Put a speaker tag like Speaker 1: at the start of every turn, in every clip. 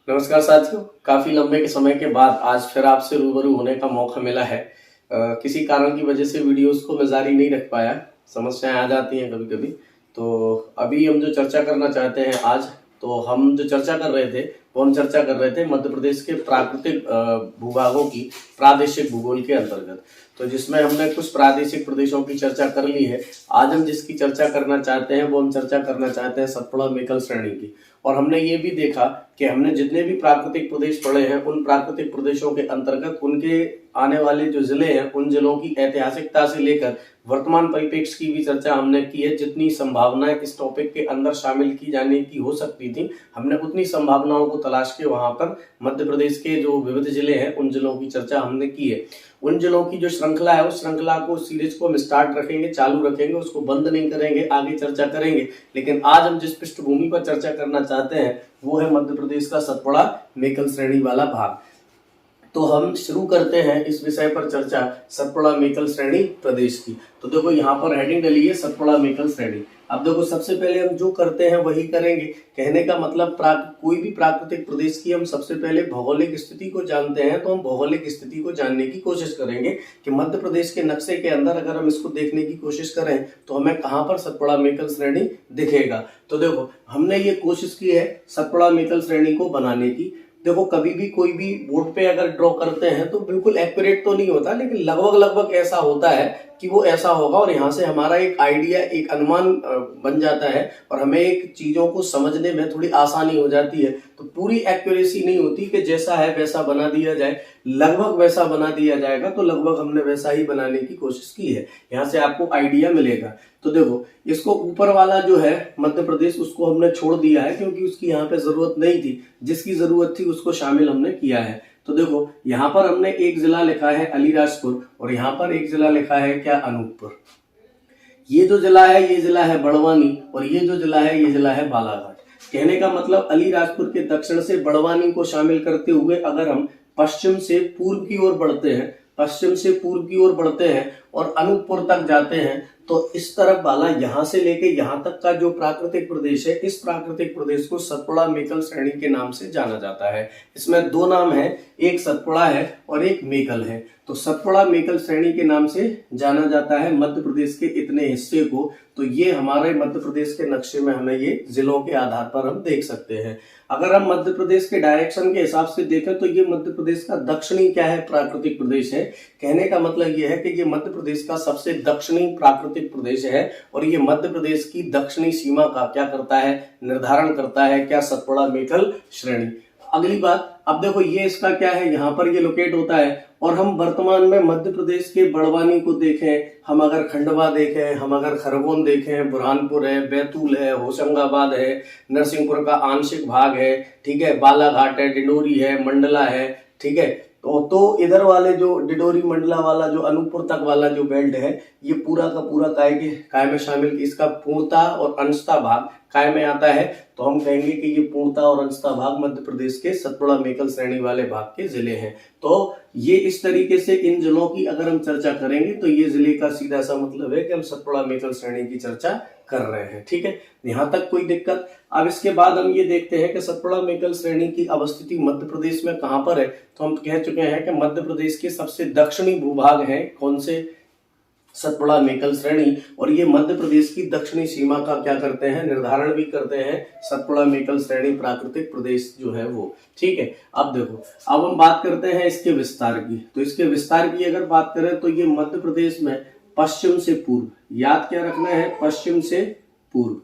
Speaker 1: नमस्कार साथियों, काफी लंबे के समय के बाद आज फिर आपसे रूबरू होने का मौका मिला है। किसी कारण की वजह से वीडियोस को मैं जारी नहीं रख पाया, समस्याएं आ जाती हैं कभी कभी। तो अभी हम जो चर्चा करना चाहते हैं आज, तो हम जो चर्चा कर रहे थे वो हम चर्चा कर रहे थे मध्य प्रदेश के प्राकृतिक भूभागों की प्रादेशिक भूगोल के अंतर्गत। तो जिसमें हमने कुछ प्रादेशिक प्रदेशों की चर्चा कर ली है। आज हम जिसकी चर्चा करना चाहते हैं वो हम चर्चा करना चाहते हैं सतपुड़ा मेकल श्रेणी की। और हमने ये भी देखा कि हमने जितने भी प्राकृतिक प्रदेश पढ़े हैं उन प्राकृतिक प्रदेशों के अंतर्गत उनके आने वाले जो जिले हैं उन जिलों की ऐतिहासिकता से लेकर वर्तमान परिप्रेक्ष्य की भी चर्चा हमने की है। जितनी संभावनाएं इस टॉपिक के अंदर शामिल की जाने की हो सकती थी, हमने उतनी संभावनाओं को तलाश के वहां पर मध्य प्रदेश के जो विविध जिले हैं उन जिलों की चर्चा हमने की है। उन जिलों की जो श्रृंखला है उस श्रृंखला को सीरीज को हम स्टार्ट रखेंगे, चालू रखेंगे, उसको बंद नहीं करेंगे, आगे चर्चा करेंगे। लेकिन आज हम जिस पृष्ठभूमि पर चर्चा करना चाहते हैं वो है मध्य प्रदेश का सतपुड़ा मेकल श्रेणी वाला भाग। तो हम शुरू करते हैं इस विषय पर चर्चा सतपुड़ा मेकल श्रेणी प्रदेश की। तो देखो यहाँ पर हेडिंग डली है सतपुड़ा मेकल श्रेणी। अब देखो सबसे पहले हम जो करते हैं वही करेंगे। कहने का मतलब कोई भी प्राकृतिक प्रदेश की हम सबसे पहले भौगोलिक स्थिति को जानते हैं, तो हम भौगोलिक स्थिति को जानने की कोशिश करेंगे कि मध्य प्रदेश के नक्शे के अंदर अगर हम इसको देखने की कोशिश करें तो हमें कहाँ पर सतपुड़ा मेकल श्रेणी दिखेगा। तो देखो हमने ये कोशिश की है सतपुड़ा मेकल श्रेणी को बनाने की। देखो कभी भी कोई भी बोर्ड पे अगर ड्रॉ करते हैं तो बिल्कुल एक्यूरेट तो नहीं होता, लेकिन लगभग लगभग ऐसा होता है कि वो ऐसा होगा और यहाँ से हमारा एक आइडिया, एक अनुमान बन जाता है और हमें एक चीजों को समझने में थोड़ी आसानी हो जाती है। तो पूरी एक्यूरेसी नहीं होती कि जैसा है वैसा बना दिया जाए, लगभग वैसा बना दिया जाएगा। तो लगभग हमने वैसा ही बनाने की कोशिश की है, यहाँ से आपको आइडिया मिलेगा। तो देखो इसको ऊपर वाला जो है मध्य प्रदेश उसको हमने छोड़ दिया है क्योंकि उसकी यहाँ पे जरूरत नहीं थी, जिसकी जरूरत थी उसको शामिल हमने किया है। तो देखो यहाँ पर हमने एक जिला लिखा है अलीराजपुर और यहाँ पर एक जिला लिखा है क्या, अनूपपुर। ये जो जिला है ये जिला है बड़वानी और ये जो जिला है ये जिला है बालाघाट। कहने का मतलब अलीराजपुर के दक्षिण से बड़वानी को शामिल करते हुए अगर हम पश्चिम से पूर्व की ओर बढ़ते हैं, पश्चिम से पूर्व की ओर बढ़ते हैं और अनूपपुर तक जाते हैं तो इस तरफ वाला यहां से लेके यहां तक का जो प्राकृतिक प्रदेश है, इस प्राकृतिक प्रदेश को सतपुड़ा मेकल श्रेणी के नाम से जाना जाता है। इसमें दो नाम है, एक सतपुड़ा है और एक मेकल है। तो सतपुड़ा मेकल श्रेणी के नाम से जाना जाता है मध्य प्रदेश के इतने हिस्से को। तो ये हमारे मध्य प्रदेश के नक्शे में हमें ये जिलों के आधार पर हम देख सकते हैं। अगर हम मध्य प्रदेश के डायरेक्शन के हिसाब से देखें तो ये मध्य प्रदेश का दक्षिणी क्या है, प्राकृतिक प्रदेश है। कहने का मतलब ये है कि ये मध्य प्रदेश का सबसे दक्षिणी प्राकृतिक प्रदेश है और ये मध्य प्रदेश की दक्षिणी सीमा का क्या करता है, निर्धारण करता है क्या, सतपुड़ा मेकल श्रेणी। अगली बात, अब देखो ये इसका क्या है, यहाँ पर ये लोकेट होता है और हम वर्तमान में मध्य प्रदेश के बड़वानी को देखें, हम अगर खंडवा देखें, हम अगर खरगोन देखें, बुरहानपुर है, बैतूल है, होशंगाबाद है, नरसिंहपुर का आंशिक भाग है, ठीक है, बालाघाट है, डिंडोरी है, मंडला है, ठीक है। तो इधर वाले जो डिडोरी मंडला वाला जो अनूपपुर तक वाला जो बेल्ट है ये पूरा का पूरा काय में शामिल, इसका पूर्णता और अंशता भाग काय में आता है। तो हम कहेंगे कि ये पूर्णता और अंशता भाग मध्य प्रदेश के सतपुड़ा मेकल श्रेणी वाले भाग के जिले हैं। तो ये इस तरीके से इन जिलों की अगर हम चर्चा करेंगे तो ये जिले का सीधा सा मतलब है कि हम सतपुड़ा मेकल श्रेणी की चर्चा कर रहे हैं, ठीक है, यहाँ तक कोई दिक्कत। अब इसके बाद हम ये देखते हैं कि सतपुड़ा मेकल श्रेणी की अवस्थिति मध्य प्रदेश में कहां पर है। तो हम कह चुके हैं कि मध्य प्रदेश के सबसे दक्षिणी भूभाग है कौन से, सतपुड़ा मेकल श्रेणी। और ये मध्य प्रदेश की दक्षिणी सीमा का क्या करते हैं, निर्धारण भी करते हैं सतपुड़ा मेकल श्रेणी प्राकृतिक प्रदेश जो है वो, ठीक है। अब देखो अब हम बात करते हैं इसके विस्तार की। तो इसके विस्तार की अगर बात करें तो ये मध्य प्रदेश में पश्चिम से पूर्व, याद क्या रखना है, पश्चिम से पूर्व,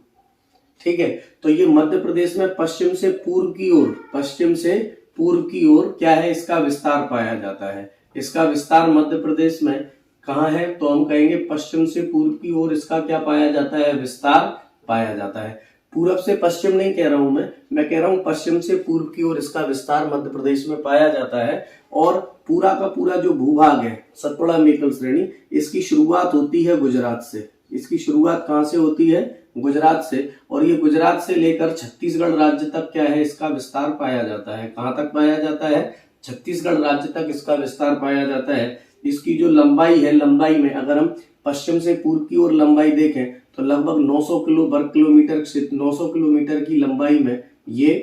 Speaker 1: ठीक है। तो ये मध्य प्रदेश में पश्चिम से पूर्व की ओर, पश्चिम से पूर्व की ओर क्या है, इसका विस्तार पाया जाता है। इसका विस्तार मध्य प्रदेश में कहाँ है, तो हम कहेंगे पश्चिम से पूर्व की ओर इसका क्या पाया जाता है, विस्तार पाया जाता है। पूर्व से पश्चिम नहीं कह रहा हूं मैं कह रहा हूं पश्चिम से पूर्व की ओर इसका विस्तार मध्य प्रदेश में पाया जाता है। और पूरा का पूरा जो भूभाग है सतपुड़ा मेकल श्रेणी, इसकी शुरुआत होती है गुजरात से। इसकी शुरुआत कहां से होती है, गुजरात से। और ये गुजरात से लेकर छत्तीसगढ़ राज्य तक क्या है, इसका विस्तार पाया जाता है। कहां तक पाया जाता है, छत्तीसगढ़ राज्य तक इसका विस्तार पाया जाता है। इसकी जो लंबाई है, लंबाई में अगर हम पश्चिम से पूर्व की ओर लंबाई देखें तो लगभग 900 वर्ग किलोमीटर की लंबाई में ये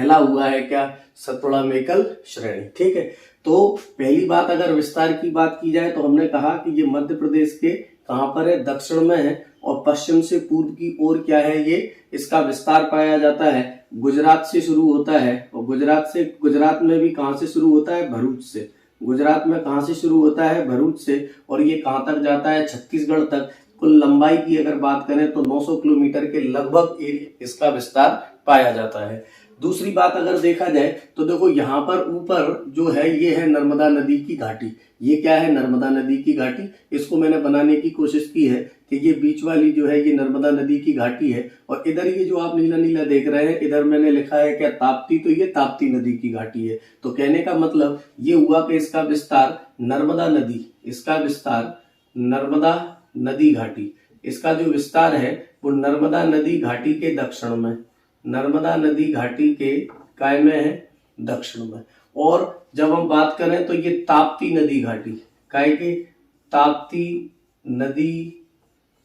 Speaker 1: फैला हुआ है क्या, सतपुड़ा मेकल श्रेणी। ठीक है, तो पहली बात अगर विस्तार की बात की जाए तो हमने कहा कि ये मध्य प्रदेश के कहां पर है, दक्षिण में है, और पश्चिम से पूर्व की ओर क्या है, ये इसका विस्तार पाया जाता है। गुजरात से शुरू होता है, और गुजरात में भी कहां से शुरू होता है, भरूच से। गुजरात में कहां से शुरू होता है, भरूच से, और ये कहां तक जाता है, छत्तीसगढ़ तक। कुल लंबाई की अगर बात करें तो 900 किलोमीटर के लगभग एरिया इसका विस्तार पाया जाता है। दूसरी बात अगर देखा जाए तो देखो यहाँ पर ऊपर जो है ये है नर्मदा नदी की घाटी। ये क्या है, नर्मदा नदी की घाटी। इसको मैंने बनाने की कोशिश की है कि ये बीच वाली जो है ये नर्मदा नदी की घाटी है, और इधर ये जो आप नीला नीला देख रहे हैं इधर मैंने लिखा है क्या, ताप्ती, तो ये ताप्ती नदी की घाटी है। तो कहने का मतलब ये हुआ कि इसका विस्तार नर्मदा नदी, इसका विस्तार नर्मदा नदी घाटी, इसका जो विस्तार है वो नर्मदा नदी घाटी के दक्षिण में, नर्मदा नदी घाटी के काय में है, दक्षिण में। और जब हम बात करें तो ये ताप्ती नदी घाटी, काय के, ताप्ती नदी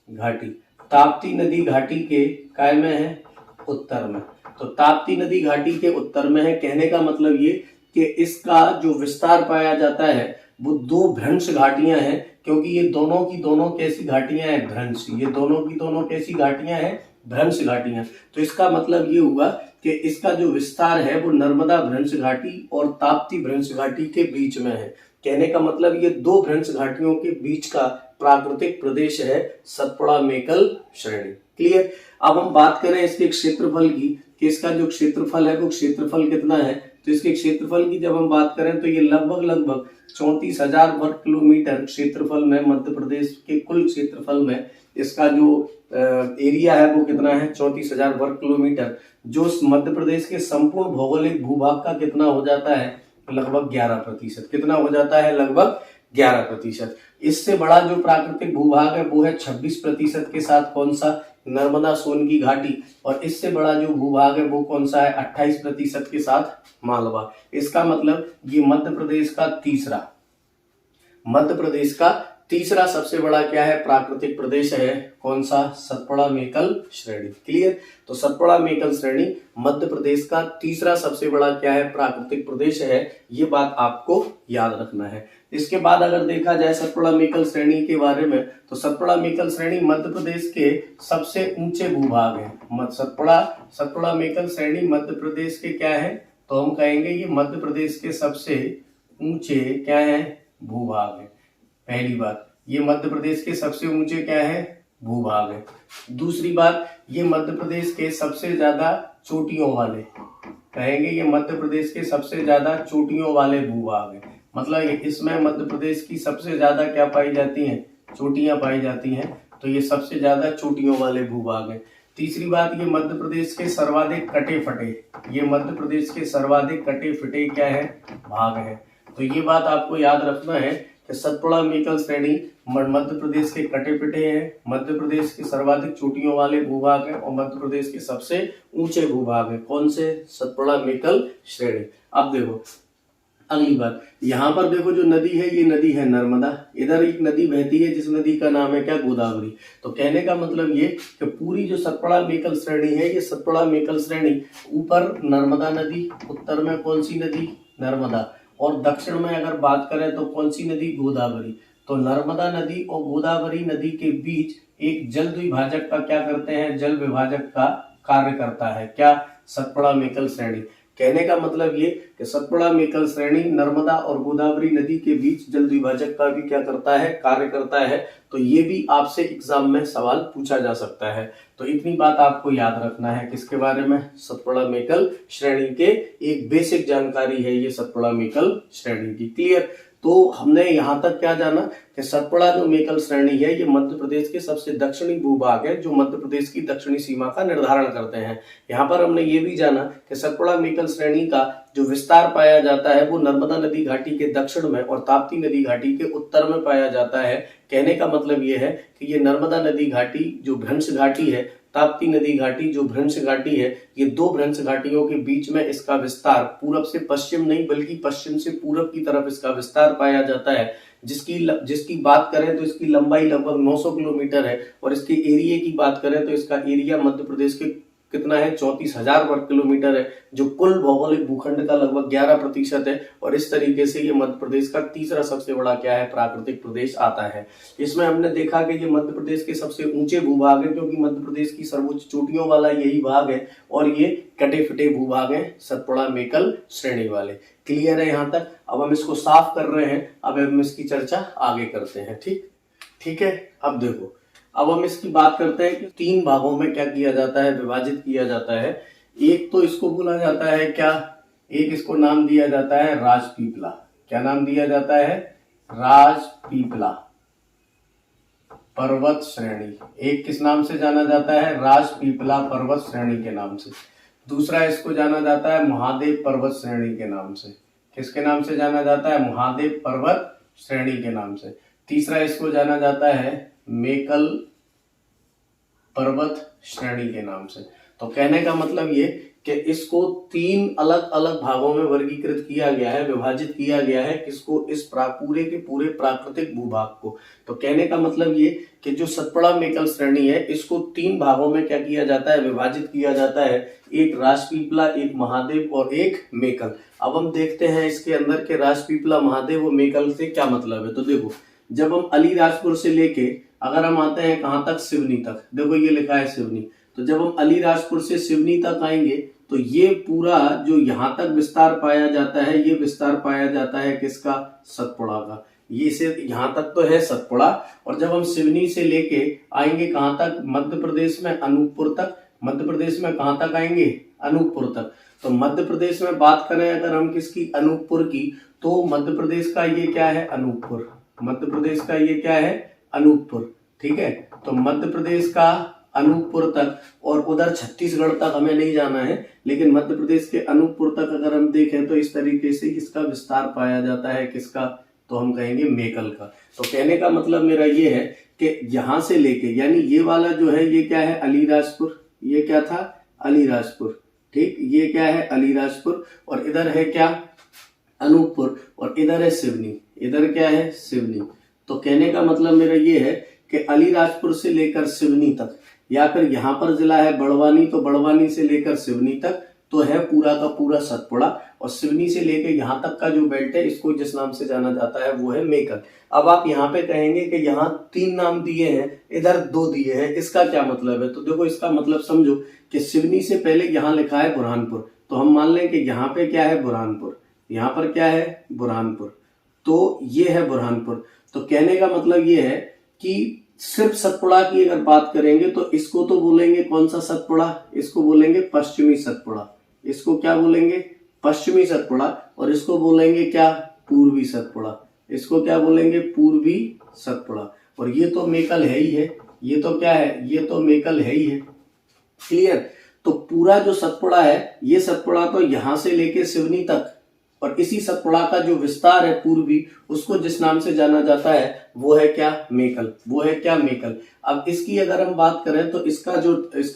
Speaker 1: घाटी, ताप्ती नदी घाटी के काय में है, उत्तर में। तो ताप्ती नदी घाटी के उत्तर में है। कहने का मतलब ये कि इसका जो विस्तार पाया जाता है वो दो भ्रंश घाटियां हैं, क्योंकि ये दोनों की दोनों कैसी घाटियां हैं, भ्रंश। ये दोनों की दोनों कैसी घाटियां हैं, भ्रंश घाटियां। तो इसका मतलब ये हुआ कि इसका जो विस्तार है वो नर्मदा भ्रंश घाटी और ताप्ती भ्रंश घाटी के बीच में है। कहने का मतलब ये दो भ्रंश घाटियों के बीच का प्राकृतिक प्रदेश है सतपुड़ा मेकल श्रेणी। क्लियर। अब हम बात करें इसके क्षेत्रफल की कि इसका जो क्षेत्रफल है वो क्षेत्रफल कितना है। तो इसके क्षेत्रफल की जब हम बात करें तो ये लगभग 34,000 वर्ग किलोमीटर क्षेत्रफल में, मध्य प्रदेश के कुल क्षेत्रफल में इसका जो एरिया है वो कितना है, 34,000 वर्ग किलोमीटर, जो मध्य प्रदेश के संपूर्ण भौगोलिक भूभाग का कितना हो जाता है, लगभग 11%। कितना हो जाता है, लगभग 11%। इससे बड़ा जो प्राकृतिक भूभाग है वो है 26% के साथ कौन सा, नर्मदा सोन की घाटी। और इससे बड़ा जो भूभाग है वो कौन सा है, 28% के साथ मालवा। इसका मतलब ये मध्य प्रदेश का तीसरा सबसे बड़ा क्या है, प्राकृतिक प्रदेश है, कौन सा, सतपुड़ा मेकल श्रेणी। क्लियर। तो सतपुड़ा मेकल श्रेणी मध्य प्रदेश का तीसरा सबसे बड़ा क्या है, प्राकृतिक प्रदेश है। ये बात आपको याद रखना है। इसके बाद अगर देखा जाए सतपुड़ा मेकल श्रेणी के बारे में, तो सतपुड़ा मेकल श्रेणी मध्य प्रदेश के सबसे ऊंचे भूभाग है। सतपुड़ा मेकल श्रेणी मध्य प्रदेश के क्या है, तो हम कहेंगे ये मध्य प्रदेश के सबसे ऊंचे क्या है, भूभाग है। पहली बात, ये मध्य प्रदेश के सबसे ऊंचे क्या है, भूभाग है। दूसरी बात, ये मध्य प्रदेश के सबसे ज्यादा चोटियों वाले, कहेंगे ये मध्य प्रदेश के सबसे ज्यादा चोटियों वाले भूभाग है। मतलब इसमें मध्य प्रदेश की सबसे ज्यादा क्या पाई जाती हैं, चोटियां पाई जाती हैं। तो ये सबसे ज्यादा चोटियों वाले भूभाग है। तीसरी बात, ये मध्य प्रदेश के सर्वाधिक कटे फटे, ये मध्य प्रदेश के सर्वाधिक कटे फटे क्या है, भाग है। तो ये बात आपको याद रखना है कि सतपुड़ा मेकल श्रेणी मध्य प्रदेश के कटे पिटे हैं, मध्य प्रदेश के सर्वाधिक चोटियों वाले भूभाग है, और मध्य प्रदेश के सबसे ऊंचे भूभाग है। कौन से, सतपुड़ा मेकल श्रेणी। अब देखो अगली बात, यहाँ पर देखो जो नदी है ये नदी है नर्मदा। इधर एक नदी बहती है जिस नदी का नाम है क्या, गोदावरी। तो कहने का मतलब ये कि पूरी जो सतपुड़ा मेकल श्रेणी है, ये सतपुड़ा मेकल श्रेणी ऊपर नर्मदा नदी, उत्तर में कौन सी नदी, नर्मदा, और दक्षिण में अगर बात करें तो कौन सी नदी, गोदावरी। तो नर्मदा नदी और गोदावरी नदी के बीच एक जल द्विभाजक का क्या करते हैं, जल विभाजक का कार्य करता है क्या, सतपुड़ा मेकल श्रेणी। कहने का मतलब ये कि सतपुड़ा मेकल श्रेणी नर्मदा और गोदावरी नदी के बीच जल द्विभाजक का भी क्या करता है, कार्य करता है। तो ये भी आपसे एग्जाम में सवाल पूछा जा सकता है। तो इतनी बात आपको याद रखना है किसके बारे में, सतपुड़ा मेकल श्रेणी के एक बेसिक जानकारी है ये सतपुड़ा मेकल श्रेणी की। क्लियर। तो हमने यहाँ तक क्या जाना कि सतपुड़ा जो मेकल श्रेणी है ये मध्य प्रदेश के सबसे दक्षिणी भूभाग है, जो मध्य प्रदेश की दक्षिणी सीमा का निर्धारण करते हैं। यहाँ पर हमने ये भी जाना कि सतपुड़ा मेकल श्रेणी का जो विस्तार पाया जाता है वो नर्मदा नदी घाटी के दक्षिण में और ताप्ती नदी घाटी के उत्तर में पाया जाता है। कहने का मतलब ये है कि ये नर्मदा नदी घाटी जो भ्रंश घाटी है, ताप्ती नदी घाटी जो भ्रंश घाटी है, ये दो भ्रंश घाटियों के बीच में इसका विस्तार पूरब से पश्चिम नहीं बल्कि पश्चिम से पूरब की तरफ इसका विस्तार पाया जाता है। जिसकी बात करें तो इसकी लंबाई लगभग 900 किलोमीटर है, और इसके एरिया की बात करें तो इसका एरिया मध्य प्रदेश के कितना है 34,000 वर्ग किलोमीटर है, जो कुल भौगोलिक भूखंड का लगभग 11% है। और इस तरीके से ये मध्य प्रदेश का तीसरा सबसे बड़ा क्या है, प्राकृतिक प्रदेश आता है। इसमें हमने देखा कि ये मध्य प्रदेश के सबसे ऊंचे भूभाग है, क्योंकि मध्य प्रदेश की सर्वोच्च चोटियों वाला यही भाग है, और ये कटे फिटे भूभाग है सतपुड़ा मेकल श्रेणी वाले। क्लियर है यहाँ तक? अब हम इसको साफ कर रहे हैं, अब हम इसकी चर्चा आगे करते हैं। ठीक है। अब देखो, अब हम इसकी बात करते हैं कि 3 भागों में क्या किया जाता है, विभाजित किया जाता है। एक तो इसको बोला जाता है क्या, एक इसको नाम दिया जाता है राजपीपला। क्या नाम दिया जाता है? राजपीपला पर्वत श्रेणी। एक किस नाम से जाना जाता है? राजपीपला पर्वत श्रेणी के नाम से। दूसरा इसको जाना जाता है महादेव पर्वत श्रेणी के नाम से। किसके नाम से जाना जाता है? महादेव पर्वत श्रेणी के नाम से। तीसरा इसको जाना जाता है मेकल पर्वत श्रेणी के नाम से। तो कहने का मतलब ये कि इसको 3 अलग अलग भागों में वर्गीकृत किया गया है, विभाजित किया गया है। किसको? इस पूरे के पूरे प्राकृतिक भूभाग को। तो कहने का मतलब ये कि जो सतपुड़ा मेकल श्रेणी है, इसको 3 भागों में क्या किया जाता है, विभाजित किया जाता है। एक राजपीपला, एक महादेव और एक मेकल। अब हम देखते हैं इसके अंदर के राजपीपला, महादेव और मेकल से क्या मतलब है। तो देखो, जब हम अलीराजपुर से लेके अगर हम आते हैं कहां तक, सिवनी तक, देखो ये लिखा है सिवनी। तो जब हम अलीराजपुर से सिवनी तक आएंगे तो ये पूरा जो यहां तक विस्तार पाया जाता है, ये विस्तार पाया जाता है किसका? सतपुड़ा का। ये से यहां तक तो है सतपुड़ा। और जब हम सिवनी से लेके आएंगे कहां तक, मध्य प्रदेश में अनूपपुर तक। मध्य प्रदेश में कहां तक आएंगे? अनूपपुर तक। तो मध्य प्रदेश में बात करें अगर हम किसकी, अनूपपुर की, तो मध्य प्रदेश का ये क्या है? अनूपपुर। मध्य प्रदेश का ये क्या है? अनूपपुर। ठीक है। तो मध्य प्रदेश का अनूपपुर तक, और उधर छत्तीसगढ़ तक हमें नहीं जाना है, लेकिन मध्य प्रदेश के अनूपपुर तक अगर हम देखें तो इस तरीके से इसका विस्तार पाया जाता है। किसका? तो हम कहेंगे मेकल का। तो कहने का मतलब मेरा ये है कि यहां से लेके, यानी ये वाला जो है ये क्या है? अलीराजपुर। ये क्या था? अलीराजपुर। ठीक, ये क्या है? अलीराजपुर। और इधर है क्या? अनूपपुर। और इधर है सिवनी। इधर क्या है? सिवनी। तो कहने का मतलब मेरा ये है कि अलीराजपुर से लेकर सिवनी तक, या फिर यहाँ पर जिला है बड़वानी, तो बड़वानी से लेकर सिवनी तक तो है पूरा का पूरा सतपुड़ा। और सिवनी से लेकर यहाँ तक का जो बेल्ट है, इसको जिस नाम से जाना जाता है वो है मेकल। अब आप यहाँ पे कहेंगे कि यहाँ 3 नाम दिए हैं, इधर 2 दिए हैं, इसका क्या मतलब है? तो देखो, इसका मतलब समझो कि सिवनी से पहले यहाँ लिखा है बुरहानपुर, तो हम मान लें कि यहाँ पे क्या है? बुरहानपुर। यहाँ पर क्या है? बुरहानपुर। तो ये है बुरहानपुर। तो कहने का मतलब ये है कि सिर्फ सतपुड़ा की अगर बात करेंगे तो इसको तो बोलेंगे कौन सा सतपुड़ा? इसको बोलेंगे पश्चिमी सतपुड़ा। इसको क्या बोलेंगे? पश्चिमी सतपुड़ा। और इसको बोलेंगे क्या? पूर्वी सतपुड़ा। इसको क्या बोलेंगे? पूर्वी सतपुड़ा। और ये तो मेकल है ही है। ये तो क्या है? ये तो मेकल है ही है। क्लियर? तो पूरा जो सतपुड़ा है, ये सतपुड़ा तो यहां से लेके सिवनी तक, और इसी सतपुड़ा का जो विस्तार है पूर्वी, उसको जिस नाम से जाना जाता है वो है क्या? मेकल। वो है क्या? मेकल। अब इसकी अगर हम बात करें तो इसका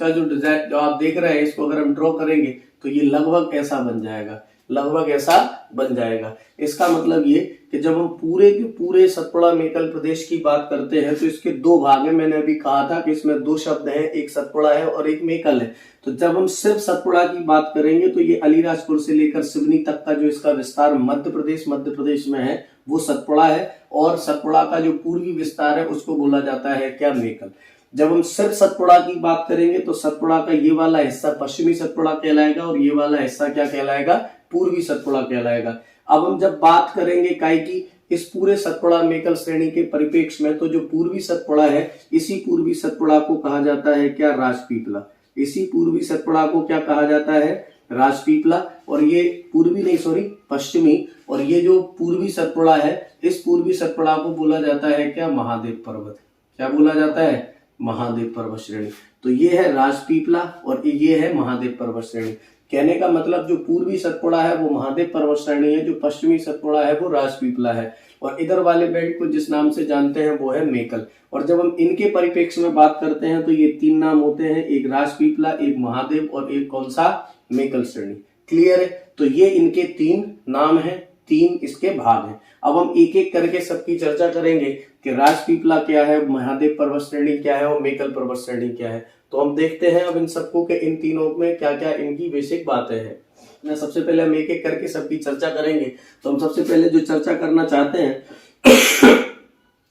Speaker 1: जो डिजाइन जो आप देख रहे हैं, इसको अगर हम ड्रॉ करेंगे तो ये लगभग ऐसा बन जाएगा। लगभग ऐसा बन जाएगा। इसका मतलब ये कि जब हम पूरे के पूरे सतपुड़ा मेकल प्रदेश की बात करते हैं तो इसके 2 भाग हैं। मैंने अभी कहा था कि इसमें 2 शब्द हैं, एक सतपुड़ा है और एक मेकल है। तो जब हम सिर्फ सतपुड़ा की बात करेंगे तो ये अलीराजपुर से लेकर सिवनी तक का जो इसका विस्तार मध्य प्रदेश में है वो सतपुड़ा है। और सतपुड़ा का जो पूर्वी विस्तार है उसको बोला जाता है क्या? मेकल। जब हम सिर्फ सतपुड़ा की बात करेंगे तो सतपुड़ा का ये वाला हिस्सा पश्चिमी सतपुड़ा कहलाएगा, और ये वाला हिस्सा क्या कहलाएगा? पूर्वी सतपुड़ा कहलाएगा। अब हम जब बात करेंगे काय की इस पूरे सतपुड़ा मेकल श्रेणी के परिप्रेक्ष्य में, तो जो पूर्वी सतपुड़ा है, इसी पूर्वी सतपुड़ा को कहा जाता है क्या? राजपीपला। इसी पूर्वी सतपुड़ा को क्या कहा जाता है? राजपीपला। और ये पूर्वी नहीं, सॉरी, पश्चिमी। और ये जो पूर्वी सतपुड़ा है, इस पूर्वी सतपुड़ा को बोला जाता है क्या? महादेव पर्वत। क्या बोला जाता है? महादेव पर्वत श्रेणी। तो ये है राजपीपला और ये है महादेव पर्वत श्रेणी। कहने का मतलब जो पूर्वी सतपुड़ा है वो महादेव पर्वत श्रेणी है, जो पश्चिमी सतपुड़ा है वो राजपीपला है। और इधर वाले बेल्ट को जिस नाम से जानते हैं वो है मेकल। और जब हम इनके परिप्रेक्ष्य में बात करते हैं तो ये 3 नाम होते हैं, एक राजपीपला, एक महादेव और एक कौन सा? मेकल श्रेणी। क्लियर है? तो ये इनके 3 नाम हैं, 3 इसके भाग हैं। अब हम एक एक करके सबकी चर्चा करेंगे कि राजपीपला क्या है, महादेव पर्वत श्रेणी क्या है और मेकल पर्वत श्रेणी क्या है। तो हम देखते हैं अब इन सबको के इन तीनों में क्या क्या इनकी बेसिक बातें हैं। मैं सबसे पहले हम एक एक करके सबकी चर्चा करेंगे। तो हम सबसे पहले जो चर्चा करना चाहते हैं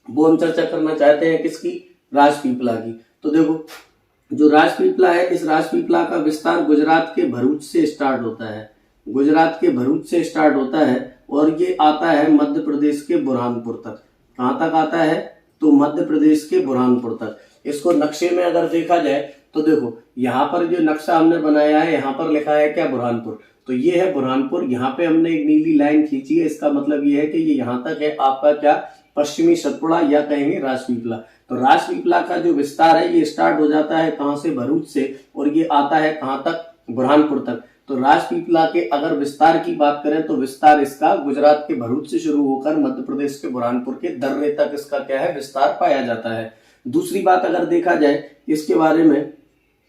Speaker 1: वो हम चर्चा करना चाहते हैं किसकी, राजपीपला की। तो देखो जो राजपीपला है, इस राजपीपला का विस्तार गुजरात के भरूच से स्टार्ट होता है, गुजरात के भरूच से स्टार्ट होता है और ये आता है मध्य प्रदेश के बुरहानपुर तक। कहां तक आता है, तो मध्य प्रदेश के बुरहानपुर तक। इसको नक्शे में अगर देखा जाए तो देखो यहाँ पर जो नक्शा हमने बनाया है, यहाँ पर लिखा है क्या, बुरहानपुर। तो ये है बुरहानपुर, यहाँ पे हमने एक नीली लाइन खींची है, इसका मतलब ये है कि ये यहाँ तक है आपका क्या, पश्चिमी सतपुड़ा या कहेंगे राजपीपला। तो राजपीपला का जो विस्तार है ये स्टार्ट हो जाता है कहां से, भरूच से, और ये आता है कहां तक, बुरहानपुर तक। तो राजपीपला के अगर विस्तार की बात करें तो विस्तार इसका गुजरात के भरूच से शुरू होकर मध्य प्रदेश के बुरहानपुर के दर्रे तक इसका क्या है, विस्तार पाया जाता है। दूसरी बात अगर देखा जाए इसके बारे में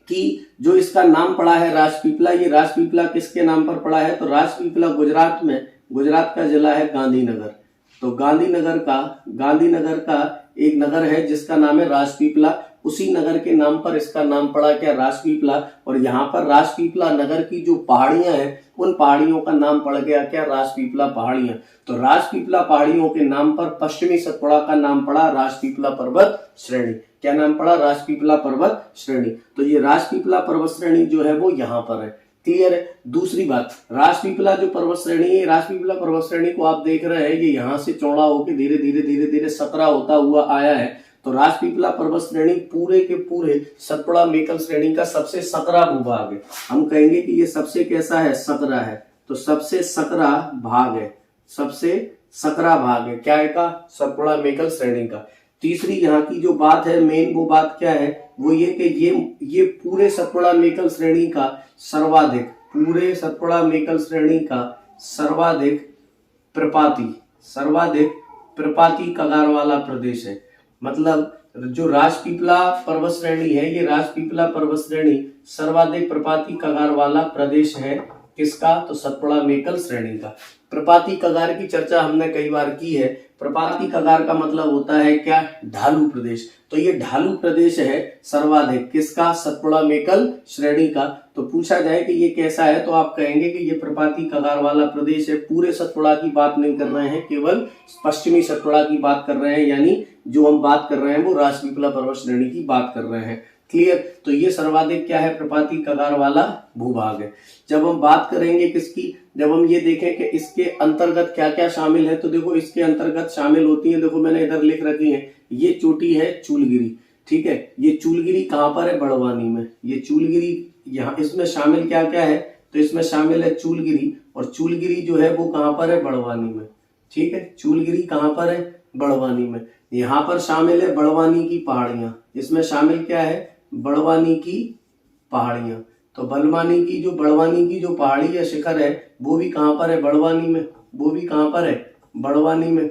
Speaker 1: कि जो इसका नाम पड़ा है राजपीपला, ये राजपीपला किसके नाम पर पड़ा है, तो राजपीपला गुजरात में, गुजरात का जिला है गांधीनगर। तो गांधीनगर का एक नगर है जिसका नाम है राजपीपला, उसी नगर के नाम पर इसका नाम पड़ा क्या, राजपीपला। और यहाँ पर राजपीपला नगर की जो पहाड़ियां हैं उन पहाड़ियों का नाम पड़ गया क्या, राजपीपला पहाड़ियां। तो राजपीपला पहाड़ियों के नाम पर पश्चिमी सतपुड़ा का नाम पड़ा राजपीपला पर्वत श्रेणी। क्या नाम पड़ा, राजपीपला पर्वत श्रेणी। तो ये राजपीपला पर्वत श्रेणी जो है वो यहाँ पर है, क्लियर है। दूसरी बात, राजपीपला जो पर्वत श्रेणी है, राजपीपला पर्वत श्रेणी को आप देख रहे हैं ये यहाँ से चौड़ा होकर धीरे धीरे धीरे धीरे सकरा होता हुआ आया है। तो राजपीपला पर्वत श्रेणी पूरे के पूरे सतपुड़ा मेकल श्रेणी का सबसे सकरा भूभाग है। हम कहेंगे कि ये सबसे कैसा है, सकरा है। तो सबसे सकरा भाग है, सबसे सकरा भाग है क्या है का, सतपुड़ा मेकल श्रेणी का। तीसरी यहाँ की जो बात है मेन, वो बात क्या है, वो ये कि ये पूरे सतपुड़ा मेकल श्रेणी का सर्वाधिक, पूरे सतपुड़ा मेकल श्रेणी का सर्वाधिक प्रपाती कगार वाला प्रदेश है। मतलब जो राजपीपला पर्वत श्रेणी है, ये राजपीपला पर्वत श्रेणी सर्वाधिक प्रपाती कगार वाला प्रदेश है किसका, तो सतपुड़ा मेकल श्रेणी का। प्रपाती कगार की चर्चा हमने कई बार की है। प्रपाती कगार का मतलब होता है क्या, ढालू प्रदेश। तो ये ढालू प्रदेश है सर्वाधिक किसका, सतपुड़ा मेकल श्रेणी का। तो पूछा जाए कि ये कैसा है तो आप कहेंगे कि ये प्रपाती कगार वाला प्रदेश है। पूरे सतपुड़ा की बात नहीं कर रहे हैं, केवल पश्चिमी सतपुड़ा की बात कर रहे हैं, यानी जो हम बात कर रहे हैं वो राजपीपला पर्वत श्रेणी की बात कर रहे हैं, क्लियर। तो ये सर्वाधिक क्या है, प्रपाती कगार वाला भूभाग है। जब हम बात करेंगे किसकी, जब हम ये देखें कि इसके अंतर्गत क्या क्या शामिल है, तो देखो इसके अंतर्गत शामिल होती है, देखो मैंने इधर लिख रखी है, ये चोटी है चूलगिरी, ठीक है। ये चूलगिरी कहां पर है, बड़वानी में। ये चूलगिरी यहाँ, इसमें शामिल क्या क्या है, तो इसमें शामिल है चूलगिरी, और चूलगिरी जो है वो कहां पर है, बड़वानी में, ठीक है। चूलगिरी कहां पर है, बड़वानी में। यहाँ पर शामिल है बड़वानी की पहाड़ियां, इसमें शामिल क्या है, बड़वानी की पहाड़ियां। तो बड़वानी की जो पहाड़ी या शिखर है वो भी कहां पर है, बड़वानी में, वो भी कहां पर है, बड़वानी में,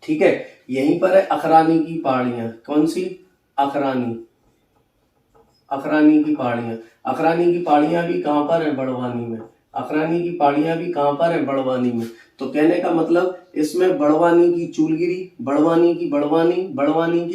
Speaker 1: ठीक है। यहीं पर है अखरानी की पहाड़ियां, कौन सी, अखरानी की पहाड़ियां। अखरानी की पहाड़ियां भी कहां पर है, बड़वानी में। अखरानी की पहाड़ियां भी कहां पर है, बड़वानी में। तो कहने का मतलब इसमें बड़वानी की चूलगिरी, बड़वानी की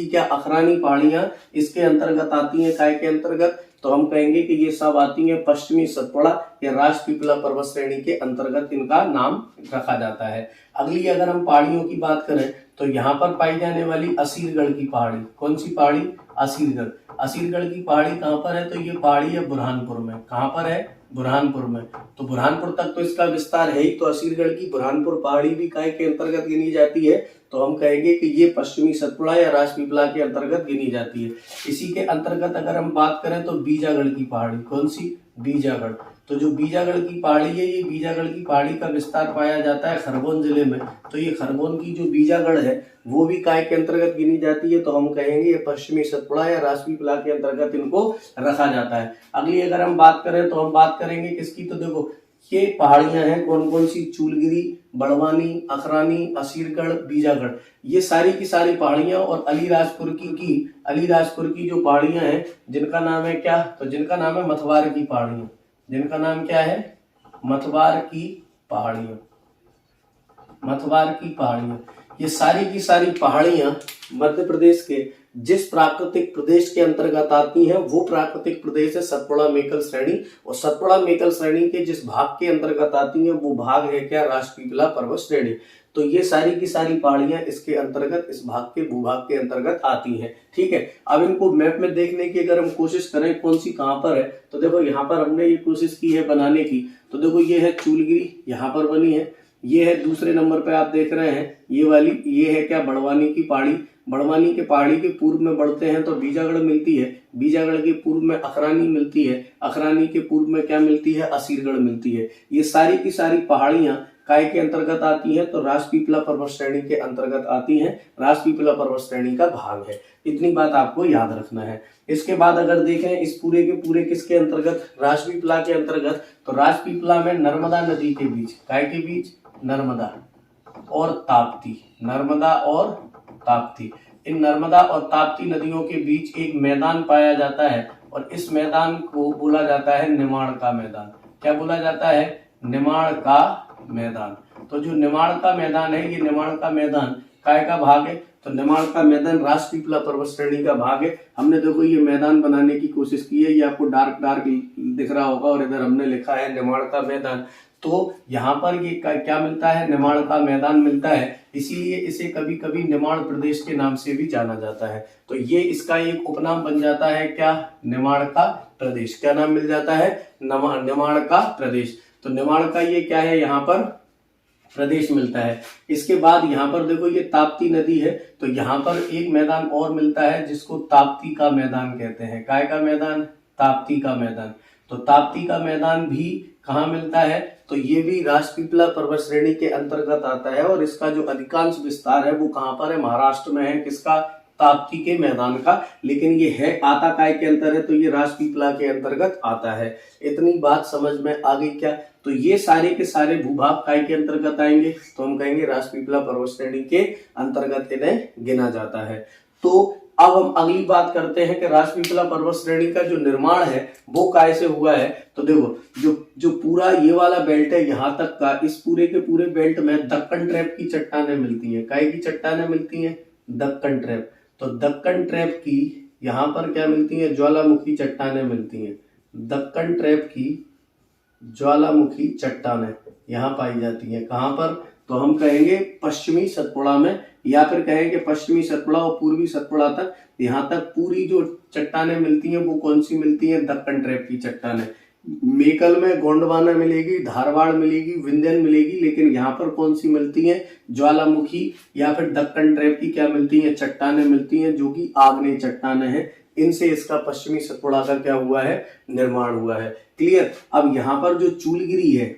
Speaker 1: क्या, अखरानी पहाड़ियां इसके अंतर्गत आती हैं। काय के अंतर्गत, तो हम कहेंगे कि ये सब आती हैं पश्चिमी सतपुड़ा या राजपीपला पर्वत श्रेणी के अंतर्गत, इनका नाम रखा जाता है। अगली अगर हम पहाड़ियों की बात करें तो यहाँ पर पाई जाने वाली असीरगढ़ की पहाड़ी, कौन सी पहाड़ी, असीरगढ़ की पहाड़ी कहां पर है, तो ये पहाड़ी है बुरहानपुर में। कहां पर है, बुरहानपुर में। तो बुरहानपुर तक तो इसका विस्तार है ही, तो असीरगढ़ की बुरहानपुर पहाड़ी भी काय के अंतर्गत गिनी जाती है। तो हम कहेंगे कि ये पश्चिमी सतपुड़ा या राजपीपला के अंतर्गत गिनी जाती है। इसी के अंतर्गत अगर हम बात करें तो बीजागढ़ की पहाड़ी, कौन सी, बीजागढ़। तो जो बीजागढ़ की पहाड़ी है, ये बीजागढ़ की पहाड़ी का विस्तार पाया जाता है खरगोन जिले में। तो ये खरगोन की जो बीजागढ़ है वो भी काय के अंतर्गत गिनी जाती है। तो हम कहेंगे ये पश्चिमी सतपुड़ा या राजपीपला के अंतर्गत इनको रखा जाता है। अगली अगर हम बात करें तो हम बात करेंगे किसकी, तो देखो ये पहाड़ियां हैं कौन कौन सी, चूलगिरी, बड़वानी, अखरानी, असीरगढ़, बीजागढ़। ये सारी की सारी पहाड़ियां, और अलीराजपुर की जो पहाड़ियां हैं जिनका नाम है क्या, तो जिनका नाम है मथवार की पहाड़ियां, जिनका नाम क्या है, मथवार की पहाड़ियां। ये सारी की सारी पहाड़ियां मध्य प्रदेश के जिस प्राकृतिक प्रदेश के अंतर्गत आती हैं वो प्राकृतिक प्रदेश है सतपुड़ा मेकल श्रेणी। और सतपुड़ा मेकल श्रेणी के जिस भाग के अंतर्गत आती हैं वो भाग है क्या, राजपीपला पर्वत श्रेणी। तो ये सारी की सारी पहाड़ियां इसके अंतर्गत, इस भाग के भूभाग के अंतर्गत आती हैं। ठीक है, अब इनको मैप में देखने की अगर हम कोशिश करें कौन सी कहां पर है, तो देखो यहाँ पर हमने ये कोशिश की है बनाने की। तो देखो ये है चूलगिरी, यहाँ पर बनी है। ये है दूसरे नंबर पे आप देख रहे हैं ये वाली, ये है क्या, बड़वानी की पहाड़ी। बड़वानी के पहाड़ी के पूर्व में बढ़ते हैं तो बीजागढ़ मिलती है। बीजागढ़ के पूर्व में अखरानी मिलती है। अखरानी के पूर्व में क्या मिलती है, असीरगढ़ मिलती है। ये सारी की सारी पहाड़ियां काय के अंतर्गत आती हैं, तो राजपीपला पर्वत श्रेणी के अंतर्गत आती हैं। राजपीपला पर्वत श्रेणी का भाग है। इतनी बात आपको याद रखना है। इसके बाद अगर देखें इस पूरे के पूरे किसके अंतर्गत, राजपीपला के अंतर्गत। तो राजपीपला में नर्मदा नदी के बीच, काय के बीच, नर्मदा और ताप्ती, नर्मदा और ताप्ती, इन नर्मदा और ताप्ती नदियों के बीच एक मैदान पाया जाता है और इस मैदान को बोला जाता है निमाड़ का मैदान। क्या बोला जाता है, निमाड़ का मैदान। तो जो निमाड़ का मैदान है, ये निमाड़ का मैदान काय का भाग है, तो निमाड़ का मैदान राजपीपला पर्वत श्रेणी का भाग है। हमने देखो ये मैदान बनाने की कोशिश की है, ये आपको डार्क डार्क दिख रहा होगा और इधर हमने लिखा है निमाड़ का मैदान। तो यहाँ पर ये क्या मिलता है, निमाड़ का मैदान मिलता है, इसीलिए इसे कभी कभी निमाड़ प्रदेश के नाम से भी जाना जाता है। तो ये इसका एक उपनाम बन जाता है क्या, निमाड़ का प्रदेश। क्या नाम मिल जाता है, निमाड़ का प्रदेश। तो निमाड़ का ये क्या है, यहाँ पर प्रदेश मिलता है। इसके बाद यहाँ पर देखो ये ताप्ती नदी है, तो यहाँ पर एक मैदान और मिलता है जिसको ताप्ती का मैदान कहते हैं। काय का मैदान, ताप्ती का मैदान। तो ताप्ती का मैदान भी कहाँ मिलता है, तो ये भी राजपीपला पर्वत श्रेणी के अंतर्गत आता है और इसका जो अधिकांश विस्तार है वो कहाँ पर है, महाराष्ट्र में है। किसका, ताप्ती के मैदान का। लेकिन ये है आता काय के अंतर है, तो ये राजपीपला के अंतर्गत आता है। इतनी बात समझ में आ गई क्या। तो ये सारे के सारे भूभाग काय के अंतर्गत आएंगे, तो हम कहेंगे राजपीपला पर्वत श्रेणी के अंतर्गत इन्हें गिना जाता है। तो अब हम अगली बात करते हैं कि राजपीपला पर्वत श्रेणी का जो निर्माण है वो काय से हुआ है। तो देखो जो पूरा ये वाला बेल्ट है यहाँ तक का, इस पूरे के पूरे बेल्ट में दक्कन ट्रैप की चट्टानें मिलती हैं। काय की चट्टानें मिलती हैं, दक्कन ट्रैप। तो दक्कन ट्रैप की यहाँ पर क्या मिलती है, ज्वालामुखी चट्टानें मिलती हैं। दक्कन ट्रैप की ज्वालामुखी चट्टानें यहाँ पाई जाती हैं। कहाँ पर, तो हम कहेंगे पश्चिमी सतपुड़ा में, या फिर कहेंगे पश्चिमी सतपुड़ा और पूर्वी सतपुड़ा तक। यहाँ तक पूरी जो चट्टानें मिलती हैं वो कौन सी मिलती हैं, दक्कन ट्रैप की चट्टानें। मेकल में गोंडवाना मिलेगी, धारवाड़ मिलेगी, विंध्यन मिलेगी, लेकिन यहाँ पर कौन सी मिलती हैं, ज्वालामुखी या फिर दक्कन ट्रैप की क्या मिलती हैं, चट्टानें मिलती हैं, जो कि आग्नेय चट्टानें हैं। इनसे इसका पश्चिमी सतपुड़ा का क्या हुआ है, निर्माण हुआ है। क्लियर। अब यहाँ पर जो चूलगिरी है,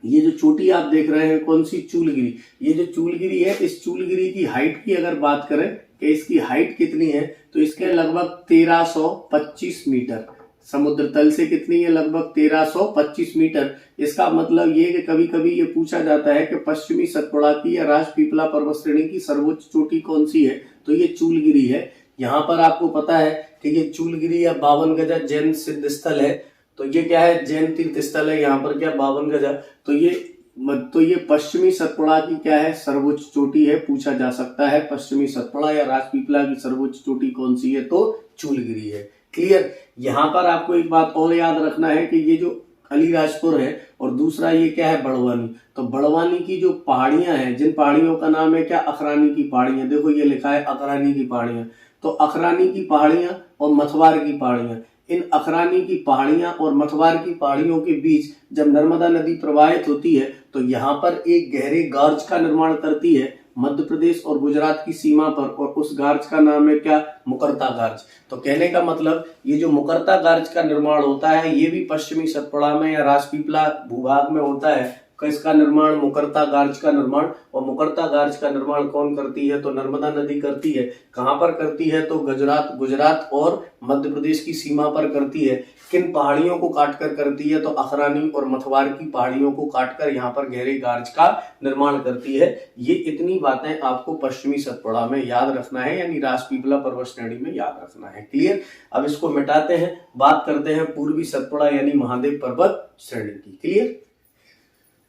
Speaker 1: ये जो चोटी आप देख रहे हैं कौन सी, चूलगिरी। ये जो चूलगिरी है, इस चूलगिरी की हाइट की अगर बात करें कि इसकी हाइट कितनी है, तो इसके लगभग 1325 मीटर। समुद्र तल से कितनी है, लगभग 1325 मीटर। इसका मतलब ये कि कभी कभी ये पूछा जाता है कि पश्चिमी सतपुड़ा की या राजपीपला पर्वत श्रेणी की सर्वोच्च चोटी कौन सी है, तो ये चूलगिरी है। यहाँ पर आपको पता है कि ये चूलगिरी या 52 गजा जैन सिद्ध स्थल है। तो ये क्या है, जैन तीर्थ स्थल है। यहाँ पर क्या 52 गजा। तो ये पश्चिमी सतपुड़ा की क्या है, सर्वोच्च चोटी है। पूछा जा सकता है पश्चिमी सतपुड़ा या राजपीपला की सर्वोच्च चोटी कौन सी है, तो चूलगिरी है। क्लियर। यहाँ पर आपको एक बात और याद रखना है कि ये जो अलीराजपुर है और दूसरा ये क्या है, बड़वानी। तो बड़वानी की जो पहाड़ियां हैं, जिन पहाड़ियों का नाम है क्या, अखरानी की पहाड़ियां। देखो ये लिखा है अखरानी की पहाड़ियां। तो अखरानी की पहाड़ियां और मथवार की पहाड़ियां, इन अखरानी की पहाड़ियां और मथवार की पहाड़ियों के बीच जब नर्मदा नदी प्रवाहित होती है तो यहाँ पर एक गहरे गार्ज का निर्माण करती है मध्य प्रदेश और गुजरात की सीमा पर, और उस गार्ज का नाम है क्या, मुकरता गार्ज। तो कहने का मतलब ये जो मुकरता गार्ज का निर्माण होता है ये भी पश्चिमी सतपुड़ा में या राजपीपला भूभाग में होता है। इसका निर्माण, मुकरता गार्ज का निर्माण। और मुकरता गार्ज का निर्माण कौन करती है, तो नर्मदा नदी करती है। कहां पर करती है, तो गुजरात और मध्य प्रदेश की सीमा पर करती है। किन पहाड़ियों को काटकर करती है, तो अखरानी और मथवार की पहाड़ियों को काटकर यहाँ पर गहरे गार्ज का निर्माण करती है। ये इतनी बातें आपको पश्चिमी सतपुड़ा में याद रखना है, यानी राजपीपला पर्वत श्रेणी में याद रखना है। क्लियर। अब इसको मिटाते हैं, बात करते हैं पूर्वी सतपुड़ा यानी महादेव पर्वत श्रेणी की। क्लियर।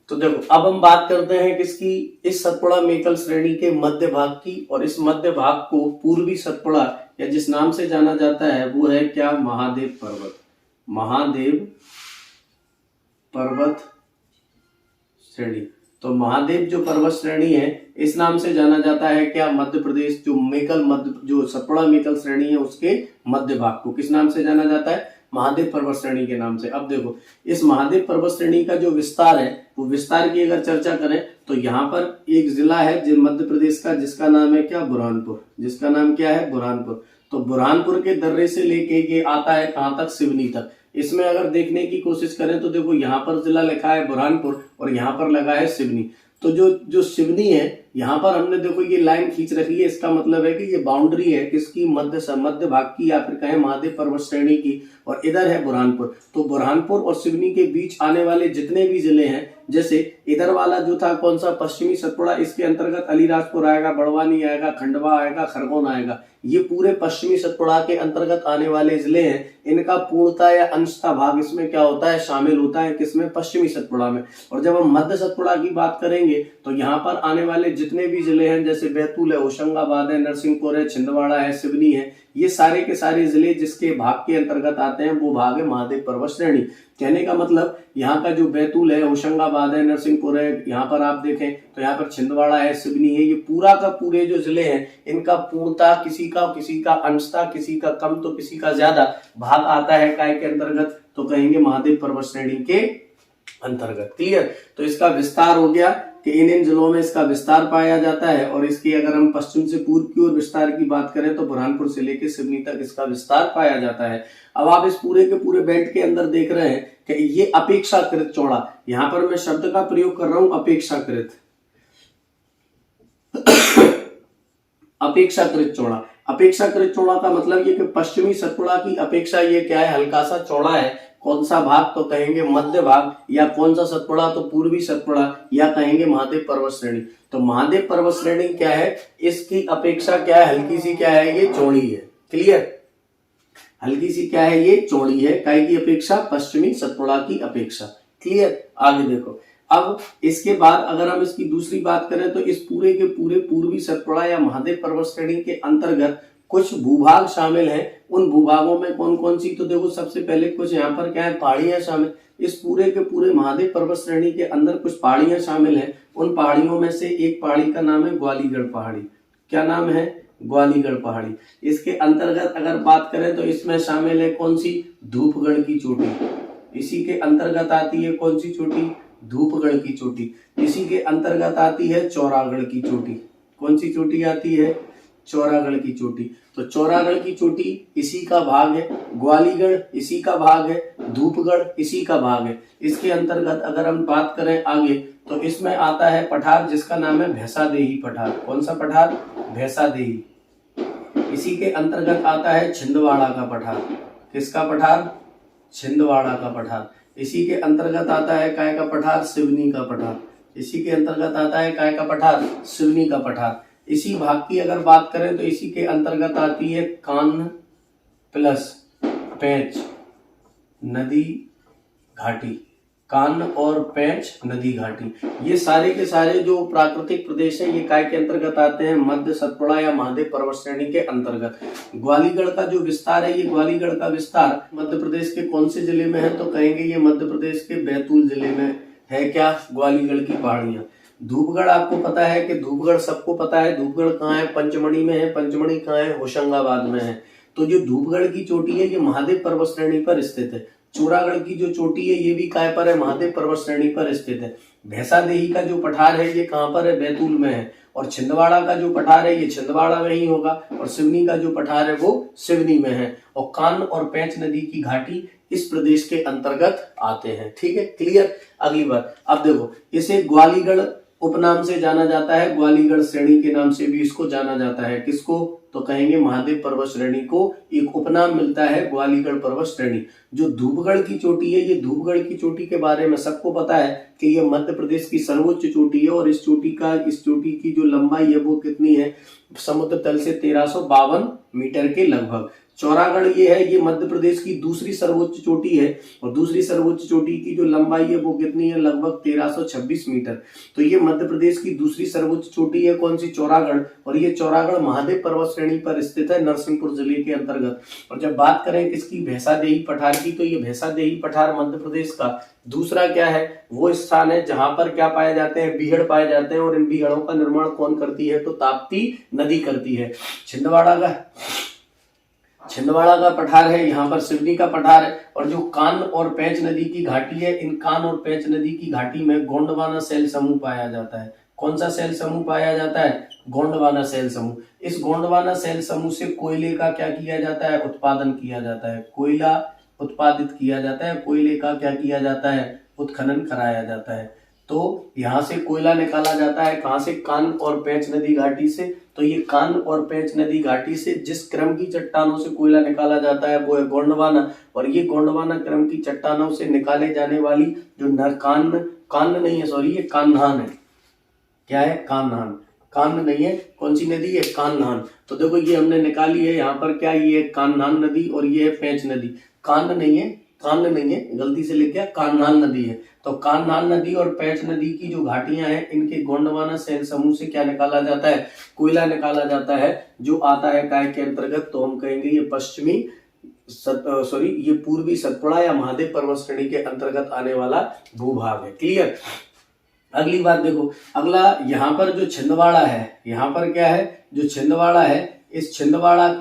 Speaker 1: तो देखो अब हम बात करते हैं किसकी, इस सतपुड़ा मेकल श्रेणी के मध्य भाग की। और इस मध्य भाग को पूर्वी सतपुड़ा या जिस नाम से जाना जाता है वो है क्या, महादेव पर्वत। महादेव पर्वत श्रेणी। तो महादेव जो पर्वत श्रेणी है इस नाम से जाना जाता है क्या, मध्य प्रदेश जो सतपुड़ा मेकल श्रेणी है उसके मध्य भाग को किस नाम से जाना जाता है, महादेव पर्वत श्रेणी के नाम से। अब देखो इस महादेव पर्वत श्रेणी का जो विस्तार है वो विस्तार की अगर चर्चा करें तो यहाँ पर एक जिला है जो मध्य प्रदेश का जिसका नाम है क्या, बुरहानपुर। जिसका नाम क्या है, बुरहानपुर। तो बुरहानपुर के दर्रे से लेके ये आता है कहाँ तक, सिवनी तक। इसमें अगर देखने की कोशिश करें तो देखो यहाँ पर जिला लिखा है बुरहानपुर और यहाँ पर लगा है सिवनी। तो जो सिवनी है यहाँ पर हमने देखो ये लाइन खींच रखी है, इसका मतलब है कि ये बाउंड्री है किसकी, मध्य भाग की या फिर कहें महादेव पर्वत श्रेणी की। और इधर है बुरहानपुर। तो बुरहानपुर और सिवनी के बीच आने वाले जितने भी जिले हैं, जैसे इधर वाला जो था कौन सा, पश्चिमी सतपुड़ा, इसके अंतर्गत अलीराजपुर आएगा, बड़वानी आएगा, खंडवा आएगा, खरगोन आएगा। ये पूरे पश्चिमी सतपुड़ा के अंतर्गत आने वाले जिले हैं। इनका पूर्णता या अंशता भाग इसमें क्या होता है, शामिल होता है किसमें, पश्चिमी सतपुड़ा में। और जब हम मध्य सतपुड़ा की बात करेंगे तो यहाँ पर आने वाले जितने भी जिले हैं, जैसे बैतूल है, होशंगाबाद है, नरसिंहपुर है, छिंदवाड़ा है, सिवनी है, ये सारे के सारे जिले जिसके भाग के अंतर्गत आते हैं वो भाग है महादेव पर्वत श्रेणी। कहने का मतलब यहाँ का जो बैतूल है, होशंगाबाद है, नरसिंहपुर है, यहाँ पर आप देखें तो यहाँ पर छिंदवाड़ा है, सिवनी है, ये पूरा का पूरे जो जिले हैं इनका पूर्णता किसी का अंशता, किसी का कम तो किसी का ज्यादा भाग आता है काय के अंतर्गत, तो कहेंगे महादेव पर्वत श्रेणी के अंतर्गत। क्लियर। तो इसका विस्तार हो गया कि इन जिलों में इसका विस्तार पाया जाता है। और इसकी अगर हम पश्चिम से पूर्व की ओर विस्तार की बात करें तो बुरहानपुर से लेकर सिवनी तक इसका विस्तार पाया जाता है। अब आप इस पूरे के पूरे बेल्ट के अंदर देख रहे हैं कि ये अपेक्षाकृत चौड़ा, यहां पर मैं शब्द का प्रयोग कर रहा हूं अपेक्षाकृत। अपेक्षाकृत चौड़ा। अपेक्षाकृत चौड़ा का मतलब ये कि पश्चिमी सतपुड़ा की अपेक्षा ये क्या है, हल्का सा चौड़ा है। कौन सा भाग, तो कहेंगे मध्य भाग। या कौन सा सतपुड़ा, तो पूर्वी सतपुड़ा, या कहेंगे महादेव पर्वत श्रेणी। तो महादेव पर्वत श्रेणी क्या है, इसकी अपेक्षा क्या है, हल्की सी क्या है, ये चौड़ी है। क्लियर। हल्की सी क्या है, ये चौड़ी है, काय की अपेक्षा, पश्चिमी सतपुड़ा की अपेक्षा। क्लियर। आगे देखो अब इसके बाद अगर हम इसकी दूसरी बात करें तो इस पूरे के पूरे पूर्वी सतपुड़ा या महादेव पर्वत श्रेणी के अंतर्गत कुछ भूभाग शामिल हैं। उन भूभागों में कौन कौन सी, तो देखो सबसे पहले कुछ यहाँ पर क्या है, पहाड़ियां शामिल। इस पूरे के पूरे महादेव पर्वत श्रेणी के अंदर कुछ पहाड़ियां शामिल हैं। उन पहाड़ियों में से एक पहाड़ी का नाम है ग्वालीगढ़ पहाड़ी। क्या नाम है, ग्वालीगढ़ पहाड़ी। इसके अंतर्गत अगर बात करें तो इसमें शामिल है कौन सी, धूपगढ़ की चोटी। इसी के अंतर्गत आती है कौन सी चोटी, धूपगढ़ की चोटी। इसी के अंतर्गत आती है चौरागढ़ की चोटी। कौन सी चोटी आती है, चौरागढ़ की चोटी। तो चौरागढ़ की चोटी इसी का भाग है, ग्वालीगढ़ इसी का भाग है, धूपगढ़ इसी का भाग है। इसके अंतर्गत अगर हम बात करें आगे तो इसमें आता है पठार जिसका नाम है भैंसादेही पठार। कौन सा पठार, भैंसादेही। इसी के अंतर्गत आता है छिंदवाड़ा का पठार। किसका पठार, छिंदवाड़ा का पठार। इसी के अंतर्गत आता है काय का पठार, सिवनी का पठार। इसी के अंतर्गत आता है काय का पठार, सिवनी का पठार। इसी भाग की अगर बात करें तो इसी के अंतर्गत आती है कान्ह प्लस पेंच नदी घाटी। कान्ह और पेंच नदी घाटी, ये सारे के सारे जो प्राकृतिक प्रदेश हैं ये काय के अंतर्गत आते हैं, मध्य सतपुड़ा या महादेव पर्वत श्रेणी के अंतर्गत। ग्वालीगढ़ का जो विस्तार है, ये ग्वालीगढ़ का विस्तार मध्य प्रदेश के कौन से जिले में है, तो कहेंगे ये मध्य प्रदेश के बैतूल जिले में है। क्या, ग्वालीगढ़ की पहाड़ियां। धूपगढ़ आपको पता है कि धूपगढ़ सबको पता है, धूपगढ़ कहाँ है, पंचमढ़ी में है। पंचमढ़ी कहाँ है, होशंगाबाद में है। तो जो धूपगढ़ की चोटी है ये महादेव पर्वत श्रेणी पर स्थित है। चौरागढ़ की जो चोटी है ये भी काय पर है, महादेव पर्वत श्रेणी पर स्थित है। भैंसादेही का जो पठार है ये कहाँ पर है, बैतूल में है। और छिंदवाड़ा का जो पठार है ये छिंदवाड़ा में ही होगा। और सिवनी का जो पठार है वो सिवनी में है। और कान्ह और पेंच नदी की घाटी इस प्रदेश के अंतर्गत आते हैं। ठीक है, क्लियर। अगली बात अब देखो, इसे ग्वालीगढ़ उपनाम से जाना जाता है, ग्वालीगढ़ श्रेणी के नाम से भी इसको जाना जाता है। किसको, तो कहेंगे महादेव पर्वत श्रेणी को एक उपनाम मिलता है ग्वालीगढ़ पर्वत श्रेणी। जो धूपगढ़ की चोटी है, ये धूपगढ़ की चोटी के बारे में सबको पता है कि ये मध्य प्रदेश की सर्वोच्च चोटी है। और इस चोटी की जो लंबाई है वो कितनी है, समुद्र तल से 1352 मीटर के लगभग। चौरागढ़ ये है, ये मध्य प्रदेश की दूसरी सर्वोच्च चोटी है और दूसरी सर्वोच्च चोटी की जो लंबाई है वो कितनी है, लगभग 1326 मीटर। तो ये मध्य प्रदेश की दूसरी सर्वोच्च चोटी है, कौन सी, चौरागढ़। और ये चौरागढ़ महादेव पर्वत श्रेणी पर स्थित है, नरसिंहपुर जिले के अंतर्गत। और जब बात करें किसकी, भैंसादेही पठार की, तो ये भैंसादेही पठार मध्य प्रदेश का दूसरा क्या है, वो स्थान है जहां पर क्या पाए जाते हैं, बीहड़ पाए जाते हैं। और इन बीहड़ों का निर्माण कौन करती है, तो ताप्ती नदी करती है। छिंदवाड़ा का पठार है, यहाँ पर सिवनी का पठार है। और जो कान और पेंच नदी की घाटी है, इन कान और पेंच नदी की घाटी में गोंडवाना शैल समूह पाया जाता है। कौन सा शैल समूह पाया जाता है, गोंडवाना शैल समूह। इस गोंडवाना शैल समूह से कोयले का क्या किया जाता है, उत्पादन किया जाता है, कोयला उत्पादित किया जाता है। कोयले का क्या किया जाता है, उत्खनन कराया जाता है। तो यहाँ से कोयला निकाला जाता है, कहां से, कान और पेंच नदी घाटी से। तो ये कान और पेंच नदी घाटी से जिस क्रम की चट्टानों से कोयला निकाला जाता है वो है गोंडवाना। और ये गोंडवाना क्रम की चट्टानों से निकाले जाने वाली जो कान नहीं है, सॉरी, ये कान्हान है। क्या है, कान्हान, कान नहीं है, कौन सी नदी है, कान्हान। तो देखो ये हमने निकाली है, यहाँ पर क्या, ये है कान्हान नदी और ये है पेंच नदी। कान नहीं है, गलती से लिख गया, कान्हान नदी है। तो कान्हान नदी और पेंच नदी की जो घाटियां हैं, इनके गोंडवाना शैल समूह से क्या निकाला जाता है, कोयला निकाला जाता है, जो आता है काय के अंतर्गत, तो हम कहेंगे ये पूर्वी सतपुड़ा या महादेव पर्वत श्रेणी के अंतर्गत आने वाला भूभाग है। क्लियर। अगली बात देखो, अगला यहाँ पर जो छिंदवाड़ा है, यहाँ पर क्या है, जो छिंदवाड़ा है, इस छिंदवाड़ा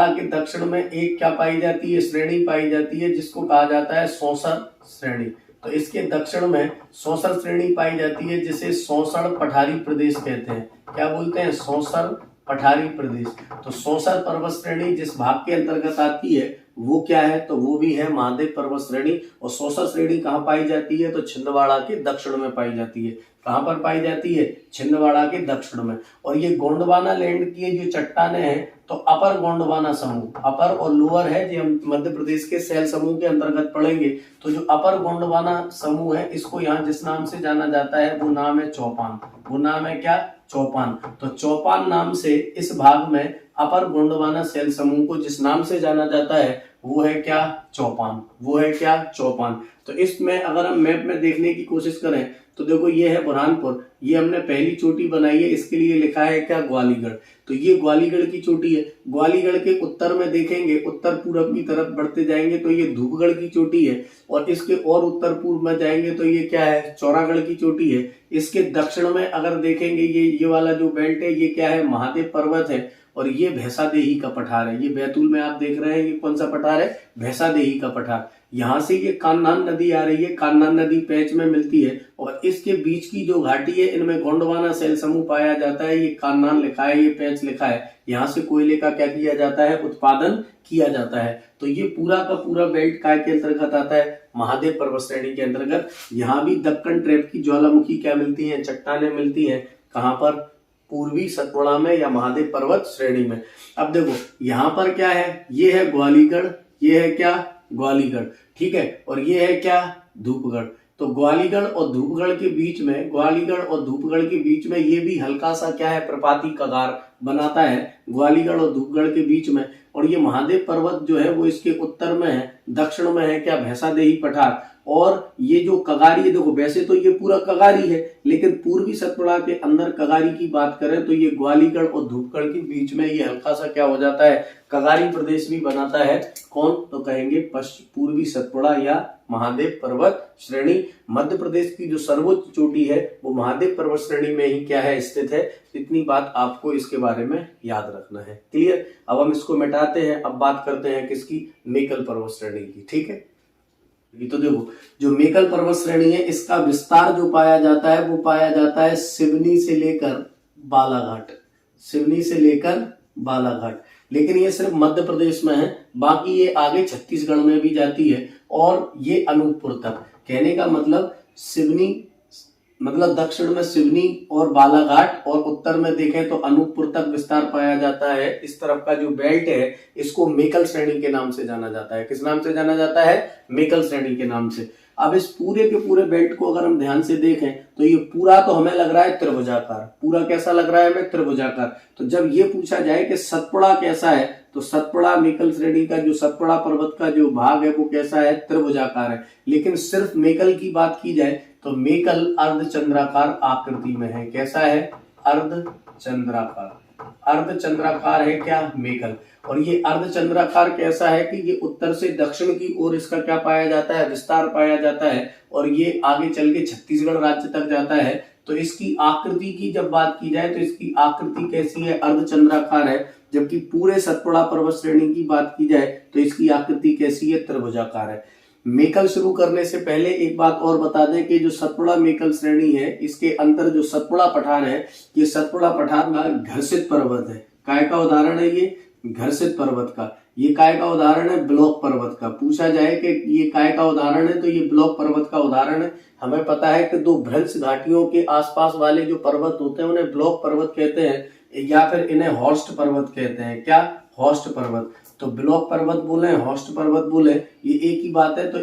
Speaker 1: के दक्षिण में एक क्या पाई जाती है, श्रेणी पाई जाती है, जिसको कहा जाता है सौसर श्रेणी। तो इसके दक्षिण में सौसर श्रेणी पाई जाती है, जिसे सौसर पठारी प्रदेश कहते हैं। क्या बोलते हैं, सौसर पठारी प्रदेश। तो सौसर पर्वत श्रेणी जिस भाग के अंतर्गत आती है वो क्या है, तो वो भी है महादेव पर्वत श्रेणी। और सौसर श्रेणी कहाँ पाई जाती है, तो छिंदवाड़ा के दक्षिण में पाई जाती है। कहाँ पर पाई जाती है, छिंदवाड़ा के दक्षिण में। और ये गोंडवाना लैंड की जो चट्टाने हैं, तो अपर गोंडवाना समूह, अपर और लोअर है, जो हम मध्य प्रदेश के शैल समूह के अंतर्गत पढ़ेंगे। तो जो अपर गोंडवाना समूह है, इसको यहाँ जिस नाम से जाना जाता है वो नाम है चौपान। वो नाम है क्या, चौपान। तो चौपान नाम से इस भाग में अपर गोंडवाना शैल समूह को जिस नाम से जाना जाता है वो है क्या, चौपान। वो है क्या, चौपान। तो इसमें अगर हम मैप में देखने की कोशिश करें तो देखो ये है बुरहानपुर, ये हमने पहली चोटी बनाई है, इसके लिए लिखा है क्या, ग्वालीगढ़। तो ये ग्वालीगढ़ की चोटी है। ग्वालीगढ़ के उत्तर में देखेंगे, उत्तर पूरब की तरफ बढ़ते जाएंगे तो ये धूपगढ़ की चोटी है। और इसके और उत्तर पूर्व में जाएंगे तो ये क्या है, चौरागढ़ की चोटी है। इसके दक्षिण में अगर देखेंगे, ये वाला जो बेल्ट है, ये क्या है, महादेव पर्वत है। और ये भैंसादेही का पठार है। ये बैतूल में आप देख रहे हैं, ये कौन सा पठार है, भैंसादेही का पठार। यहाँ से ये कान्हान नदी आ रही है, कान्हान नदी पेंच में मिलती है। और इसके बीच की जो घाटी है, इनमें गोंडवाना शैल समूह पाया जाता है। ये कान्हान लिखा है, ये पेंच लिखा है। यहाँ से कोयले का क्या किया जाता है, उत्पादन किया जाता है। तो ये पूरा का पूरा बेल्ट काय के अंतर्गत आता है, महादेव पर्वत श्रेणी के अंतर्गत। यहाँ भी दक्कन ट्रैप की ज्वालामुखी क्या मिलती है, चट्टाने मिलती है। कहाँ पर, पूर्वी सतपुड़ा में या महादेव पर्वत श्रेणी में। अब देखो यहाँ पर क्या है, ये है ग्वालीगढ़, ये है क्या, ग्वालीगढ़, ठीक है। और ये है क्या, धूपगढ़। तो ग्वालीगढ़ और धूपगढ़ के बीच में, ग्वालीगढ़ और धूपगढ़ के बीच में ये भी हल्का सा क्या है, प्रपाती कगार बनाता है, ग्वालीगढ़ और धूपगढ़ के बीच में। और ये महादेव पर्वत जो है वो इसके उत्तर में है, दक्षिण में है क्या, भैंसादेही पठार। और ये जो कगारी है, देखो वैसे तो ये पूरा कगारी है, लेकिन पूर्वी सतपुड़ा के अंदर कगारी की बात करें तो ये ग्वालीगढ़ और धूपगढ़ के बीच में ये हल्का सा क्या हो जाता है, कगारी प्रदेश भी बनाता है। कौन, तो कहेंगे पूर्वी सतपुड़ा या महादेव पर्वत श्रेणी। मध्य प्रदेश की जो सर्वोच्च चोटी है वो महादेव पर्वत श्रेणी में ही क्या है, स्थित है। इतनी बात आपको इसके बारे में याद रखना है। क्लियर। अब हम इसको मिटाते हैं, अब बात करते हैं किसकी, मेकल पर्वत श्रेणी की। ठीक है। तो देखो जो मेकल पर्वत श्रेणी है, इसका विस्तार जो पाया जाता है वो पाया जाता है सिवनी से लेकर बालाघाट, सिवनी से लेकर बालाघाट। लेकिन ये सिर्फ मध्य प्रदेश में है, बाकी ये आगे छत्तीसगढ़ में भी जाती है। और ये अनूपपुर तक, कहने का मतलब सिवनी मतलब दक्षिण में सिवनी और बालाघाट, और उत्तर में देखें तो अनूपपुर तक विस्तार पाया जाता है। इस तरफ का जो बेल्ट है इसको मेकल श्रेणी के नाम से जाना जाता है। किस नाम से जाना जाता है, मेकल श्रेणी के नाम से। अब इस पूरे के पूरे बेल्ट को अगर हम ध्यान से देखें तो ये पूरा तो हमें लग रहा है त्रिभुजाकार, पूरा कैसा लग रहा है हमें, त्रिभुजाकार। तो जब ये पूछा जाए कि सतपुड़ा कैसा है, तो सतपुड़ा मेकल श्रेणी का जो सतपुड़ा पर्वत का जो भाग है वो कैसा है, त्रिभुजाकार है। लेकिन सिर्फ मेकल की बात की जाए तो मेकल अर्धचंद्राकार आकृति में है। कैसा है, अर्धचंद्राकार। अर्धचंद्राकार है क्या, मेकल। और ये अर्धचंद्राकार कैसा है कि ये उत्तर से दक्षिण की ओर इसका क्या पाया जाता है, विस्तार पाया जाता है, और ये आगे चल के छत्तीसगढ़ राज्य तक जाता है। तो इसकी आकृति की जब बात की जाए तो इसकी आकृति कैसी है, अर्धचंद्राकार है। जबकि पूरे सतपुड़ा पर्वत श्रेणी की बात की जाए तो इसकी आकृति कैसी है, त्रिभुजाकार है। मेकल शुरू करने से पहले एक बात और बता दें कि जो सतपुड़ा मेकल श्रेणी है इसके अंतर जो सतपुड़ा पठार है, ये सतपुड़ा पठार का घर्षित पर्वत है। काय का उदाहरण है ये, घर्षित पर्वत का। ये काय का उदाहरण है, ब्लॉक पर्वत का। पूछा जाए कि ये काय का उदाहरण है तो ये ब्लॉक पर्वत का उदाहरण है। हमें पता है कि दो भ्रंश घाटियों के आसपास वाले जो पर्वत होते हैं उन्हें ब्लॉक पर्वत कहते हैं, या फिर इन्हें हॉर्स्ट पर्वत कहते हैं। क्या, हॉर्स्ट पर्वत। तो ब्लॉक पर्वत बोले, हॉर्स्ट पर्वत बोले, ये एक ही बात है। तो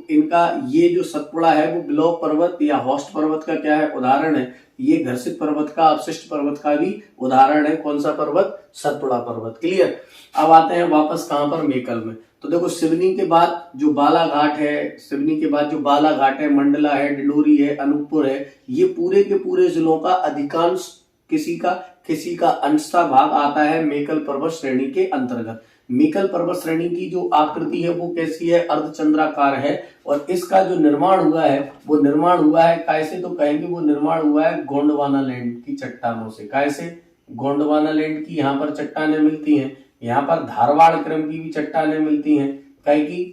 Speaker 1: इनका ये जो सतपुड़ा है वो ब्लॉक पर्वत या हॉर्स्ट पर्वत का क्या है, उदाहरण है। ये घर्षित पर्वत का, अवशिष्ट पर्वत का भी उदाहरण है। कौन सा पर्वत, सतपुड़ा पर्वत। क्लियर। अब आते हैं वापस कहां पर, मेकल में। तो देखो सिवनी के बाद जो बालाघाट है, सिवनी के बाद जो बालाघाट है, मंडला है, डिंडोरी है, अनूपपुर है, ये पूरे के पूरे जिलों का अधिकांश किसी का अंशता भाग आता है मेकल पर्वत श्रेणी के अंतर्गत। मेकल पर्वत श्रेणी की जो आकृति है वो कैसी है, अर्धचंद्राकार है। और इसका जो निर्माण हुआ है वो निर्माण हुआ है कैसे, तो कहेंगे वो निर्माण हुआ है गोंडवाना लैंड की चट्टानों से। कैसे, गोंडवाना लैंड की यहाँ पर चट्टानें मिलती हैं। यहाँ पर धारवाड़ क्रम की भी चट्टानें मिलती हैं। कई की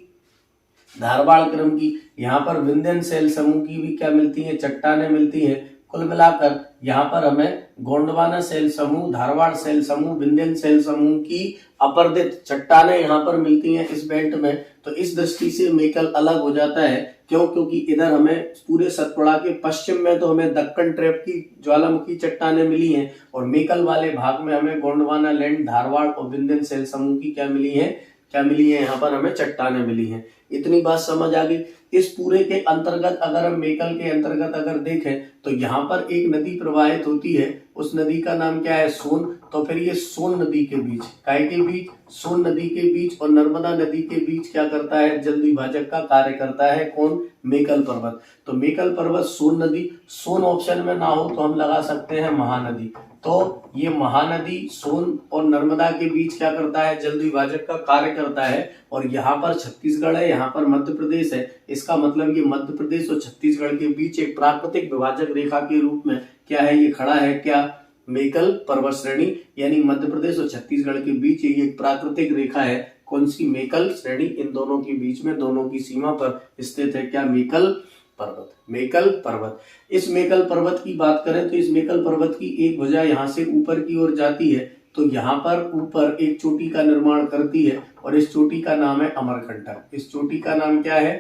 Speaker 1: धारवाड़ क्रम की, यहाँ पर विंध्यन शैल समूह की भी क्या मिलती है, चट्टानें मिलती हैं। कुल मिलाकर यहाँ पर हमें गोंडवाना शैल समूह, धारवाड़ शैल समूह, विंध्यन शैल समूह की अपर्दित चट्टानें यहाँ पर मिलती हैं इस बेल्ट में। तो इस दृष्टि से मेकल अलग हो जाता है। क्यों, क्योंकि इधर हमें पूरे सतपुड़ा के पश्चिम में तो हमें दक्कन ट्रैप की ज्वालामुखी चट्टानें मिली हैं, और मेकल वाले भाग में हमें गोंडवाना लैंड, धारवाड़ और विंध्यन शैल समूह की क्या मिली है, यहाँ पर हमें चट्टानें मिली हैं। इतनी बात समझ आ गई। इस पूरे के अंतर्गत अगर हम मेकल के अंतर्गत अगर देखें तो यहाँ पर एक नदी प्रवाहित होती है, उस नदी का नाम क्या है, सोन। तो फिर ये सोन नदी के बीच, काय के बीच, सोन नदी के बीच और नर्मदा नदी के बीच क्या करता है, जल विभाजक का कार्य करता है। कौन, मेकल पर्वत। तो मेकल पर्वत, सोन नदी। सोन ऑप्शन में ना हो तो हम लगा सकते हैं महानदी। तो ये महानदी सोन और नर्मदा के बीच क्या करता है, जल विभाजक का कार्य करता है। और यहाँ पर छत्तीसगढ़ है, यहाँ पर मध्य प्रदेश है। इसका मतलब ये मध्य प्रदेश और छत्तीसगढ़ के बीच एक प्राकृतिक विभाजक रेखा के रूप में क्या है, ये खड़ा है। क्या, मेकल पर्वत श्रेणी, यानी मध्य प्रदेश और छत्तीसगढ़ के बीच ये एक प्राकृतिक रेखा है। कौन सी, मेकल श्रेणी। इन दोनों के बीच में, दोनों की सीमा पर स्थित है क्या, मेकल पर्वत। मेकल पर्वत। इस मेकल पर्वत की बात करें तो इस मेकल पर्वत की एक भुजा यहाँ से ऊपर की ओर जाती है, तो यहाँ पर ऊपर एक चोटी का निर्माण करती है, और इस चोटी का नाम है अमरकंटक। इस चोटी का नाम क्या है,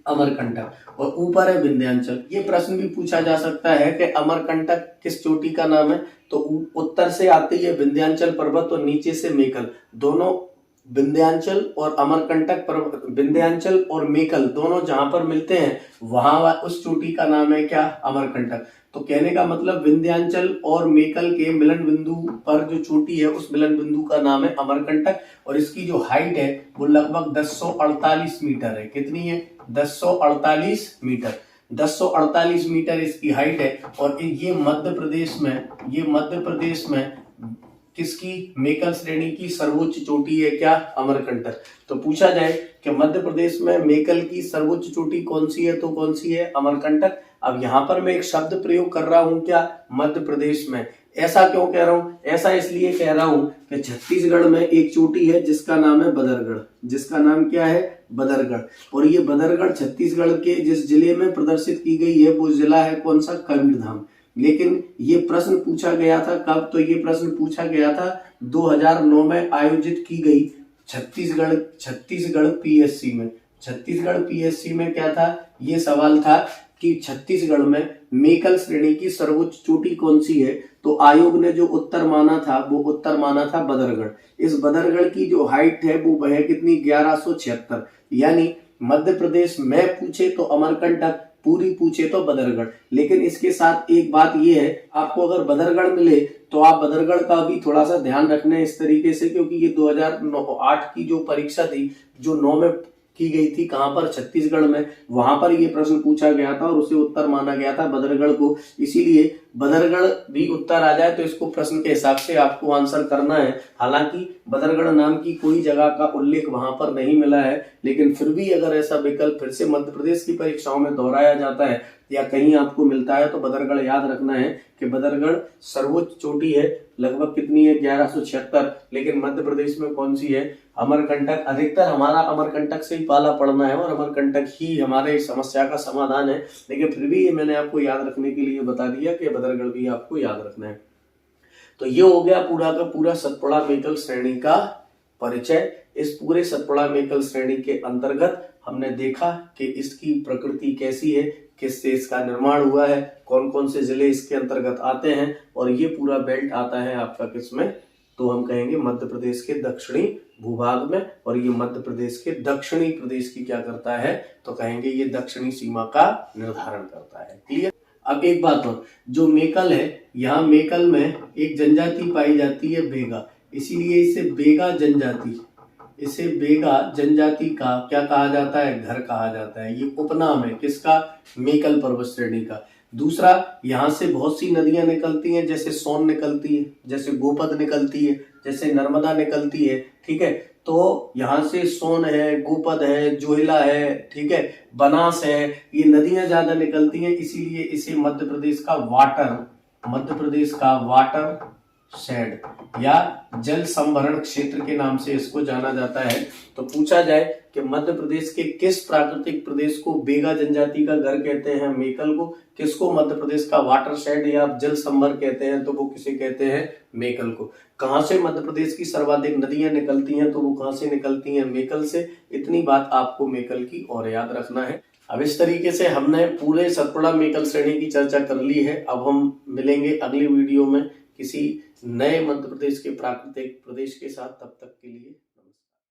Speaker 1: अमरकंटक। और ऊपर है विंध्याचल। ये प्रश्न भी पूछा जा सकता है कि अमरकंटक किस चोटी का नाम है, तो उत्तर से आती है विंध्याचल पर्वत और नीचे से मेकल। दोनों विंध्याचल और अमरकंटक पर्वत, विंध्याचल और मेकल दोनों जहां पर मिलते हैं वहां उस चोटी का नाम है क्या, अमरकंटक। तो कहने का मतलब विंध्याचल और मेकल के मिलन बिंदु पर जो चोटी है उस मिलन बिंदु का नाम है अमरकंटक। और इसकी जो हाइट है वो लगभग 1048 मीटर है। कितनी है, 1048 मीटर। 1048 मीटर इसकी हाइट है। और ये मध्य प्रदेश में किसकी, मेकल श्रेणी की सर्वोच्च चोटी है क्या, अमरकंटक। तो पूछा जाए कि मध्य प्रदेश में मेकल की सर्वोच्च चोटी कौन सी है, तो कौन सी है, अमरकंटक। अब यहाँ पर मैं एक शब्द प्रयोग कर रहा हूँ क्या, मध्य प्रदेश में। ऐसा क्यों कह रहा हूँ, ऐसा इसलिए कह रहा हूँ कि छत्तीसगढ़ में एक चोटी है जिसका नाम है बदरगढ़। जिसका नाम क्या है, बदरगढ़। और ये बदरगढ़ छत्तीसगढ़ के जिस जिले में प्रदर्शित की गई है वो जिला है कौन सा, कबीरधाम। लेकिन ये प्रश्न पूछा गया था कब, तो ये प्रश्न पूछा गया था 2009 में आयोजित की गई छत्तीसगढ़ पीएससी में। छत्तीसगढ़ पीएससी में क्या था, ये सवाल था कि छत्तीसगढ़ में मेकल श्रेणी की सर्वोच्च चोटी कौन सी है। तो आयोग ने जो उत्तर माना था बदरगढ़। इस बदरगढ़ की जो हाइट है वो है कितनी, 1176। यानी मध्य प्रदेश में पूछे तो अमरकंटक, पूरी पूछे तो बदरगढ़। लेकिन इसके साथ एक बात ये है, आपको अगर बदरगढ़ मिले तो आप बदरगढ़ का भी थोड़ा सा ध्यान रखना है इस तरीके से, क्योंकि ये 2008 की जो परीक्षा थी, जो 9 में की गई थी, कहां पर, छत्तीसगढ़ में, वहां पर ये प्रश्न पूछा गया था और उसे उत्तर माना गया था बदरगढ़ को। इसीलिए बदरगढ़ भी उत्तर आ जाए तो इसको प्रश्न के हिसाब से आपको आंसर करना है। हालांकि बदरगढ़ नाम की कोई जगह का उल्लेख वहां पर नहीं मिला है, लेकिन फिर भी अगर ऐसा विकल्प फिर से मध्य प्रदेश की परीक्षाओं में दोहराया जाता है या कहीं आपको मिलता है तो बदरगढ़ याद रखना है कि बदरगढ़ सर्वोच्च चोटी है, लगभग कितनी है, 1176। लेकिन मध्य प्रदेश में कौन सी है, अमरकंटक। अधिकतर हमारा अमरकंटक से ही पाला पड़ना है और अमरकंटक ही हमारे समस्या का समाधान है, लेकिन फिर भी ये मैंने आपको याद रखने के लिए बता दिया कि बदरगढ़ भी आपको याद रखना है। तो ये हो गया पूरा का पूरा सतपुड़ा मेकल श्रेणी का परिचय। इस पूरे सतपुड़ा मेकल श्रेणी के अंतर्गत हमने देखा कि इसकी प्रकृति कैसी है, किससे इसका निर्माण हुआ है, कौन कौन से जिले इसके अंतर्गत आते हैं, और ये पूरा बेल्ट आता है आपका किसमें, तो हम कहेंगे मध्य प्रदेश के दक्षिणी भूभाग में। और ये मध्य प्रदेश के दक्षिणी प्रदेश की क्या करता है, तो कहेंगे ये दक्षिणी सीमा का निर्धारण करता है। क्लियर। अब एक बात और, जो मेकल है, यहाँ मेकल में एक जनजाति पाई जाती है बेगा, इसीलिए इसे बेगा जनजाति, इसे बेगा जनजाति का क्या कहा जाता है, घर कहा जाता है। ये उपनाम है किसका, मेकल पर्वत श्रेणी का। दूसरा, यहाँ से बहुत सी नदियां निकलती हैं, जैसे सोन निकलती है, जैसे गोपद निकलती है, जैसे नर्मदा निकलती है, ठीक है। तो यहाँ से सोन है, गोपद है, जोहिला है, ठीक है, बनास है, ये नदियां ज्यादा निकलती हैं, इसीलिए इसे मध्य प्रदेश का वाटर शेड या जल संभरण क्षेत्र के नाम से इसको जाना जाता है। तो पूछा जाए कि मध्य प्रदेश के किस प्राकृतिक प्रदेश को बेगा जनजाति का घर कहते हैं, मेकल को, किसको मध्य प्रदेश का वाटर शेड या जल संभर कहते हैं, तो वो किसे कहते हैं, मेकल को। कहां से मध्य प्रदेश की सर्वाधिक नदियां निकलती हैं, तो वो कहां से निकलती हैं, मेकल से। इतनी बात आपको मेकल की और याद रखना है। अब इस तरीके से हमने पूरे सतपुड़ा मेकल श्रेणी की चर्चा कर ली है। अब हम मिलेंगे अगली वीडियो में किसी नए मध्य प्रदेश के प्राकृतिक प्रदेश के साथ। तब तक के लिए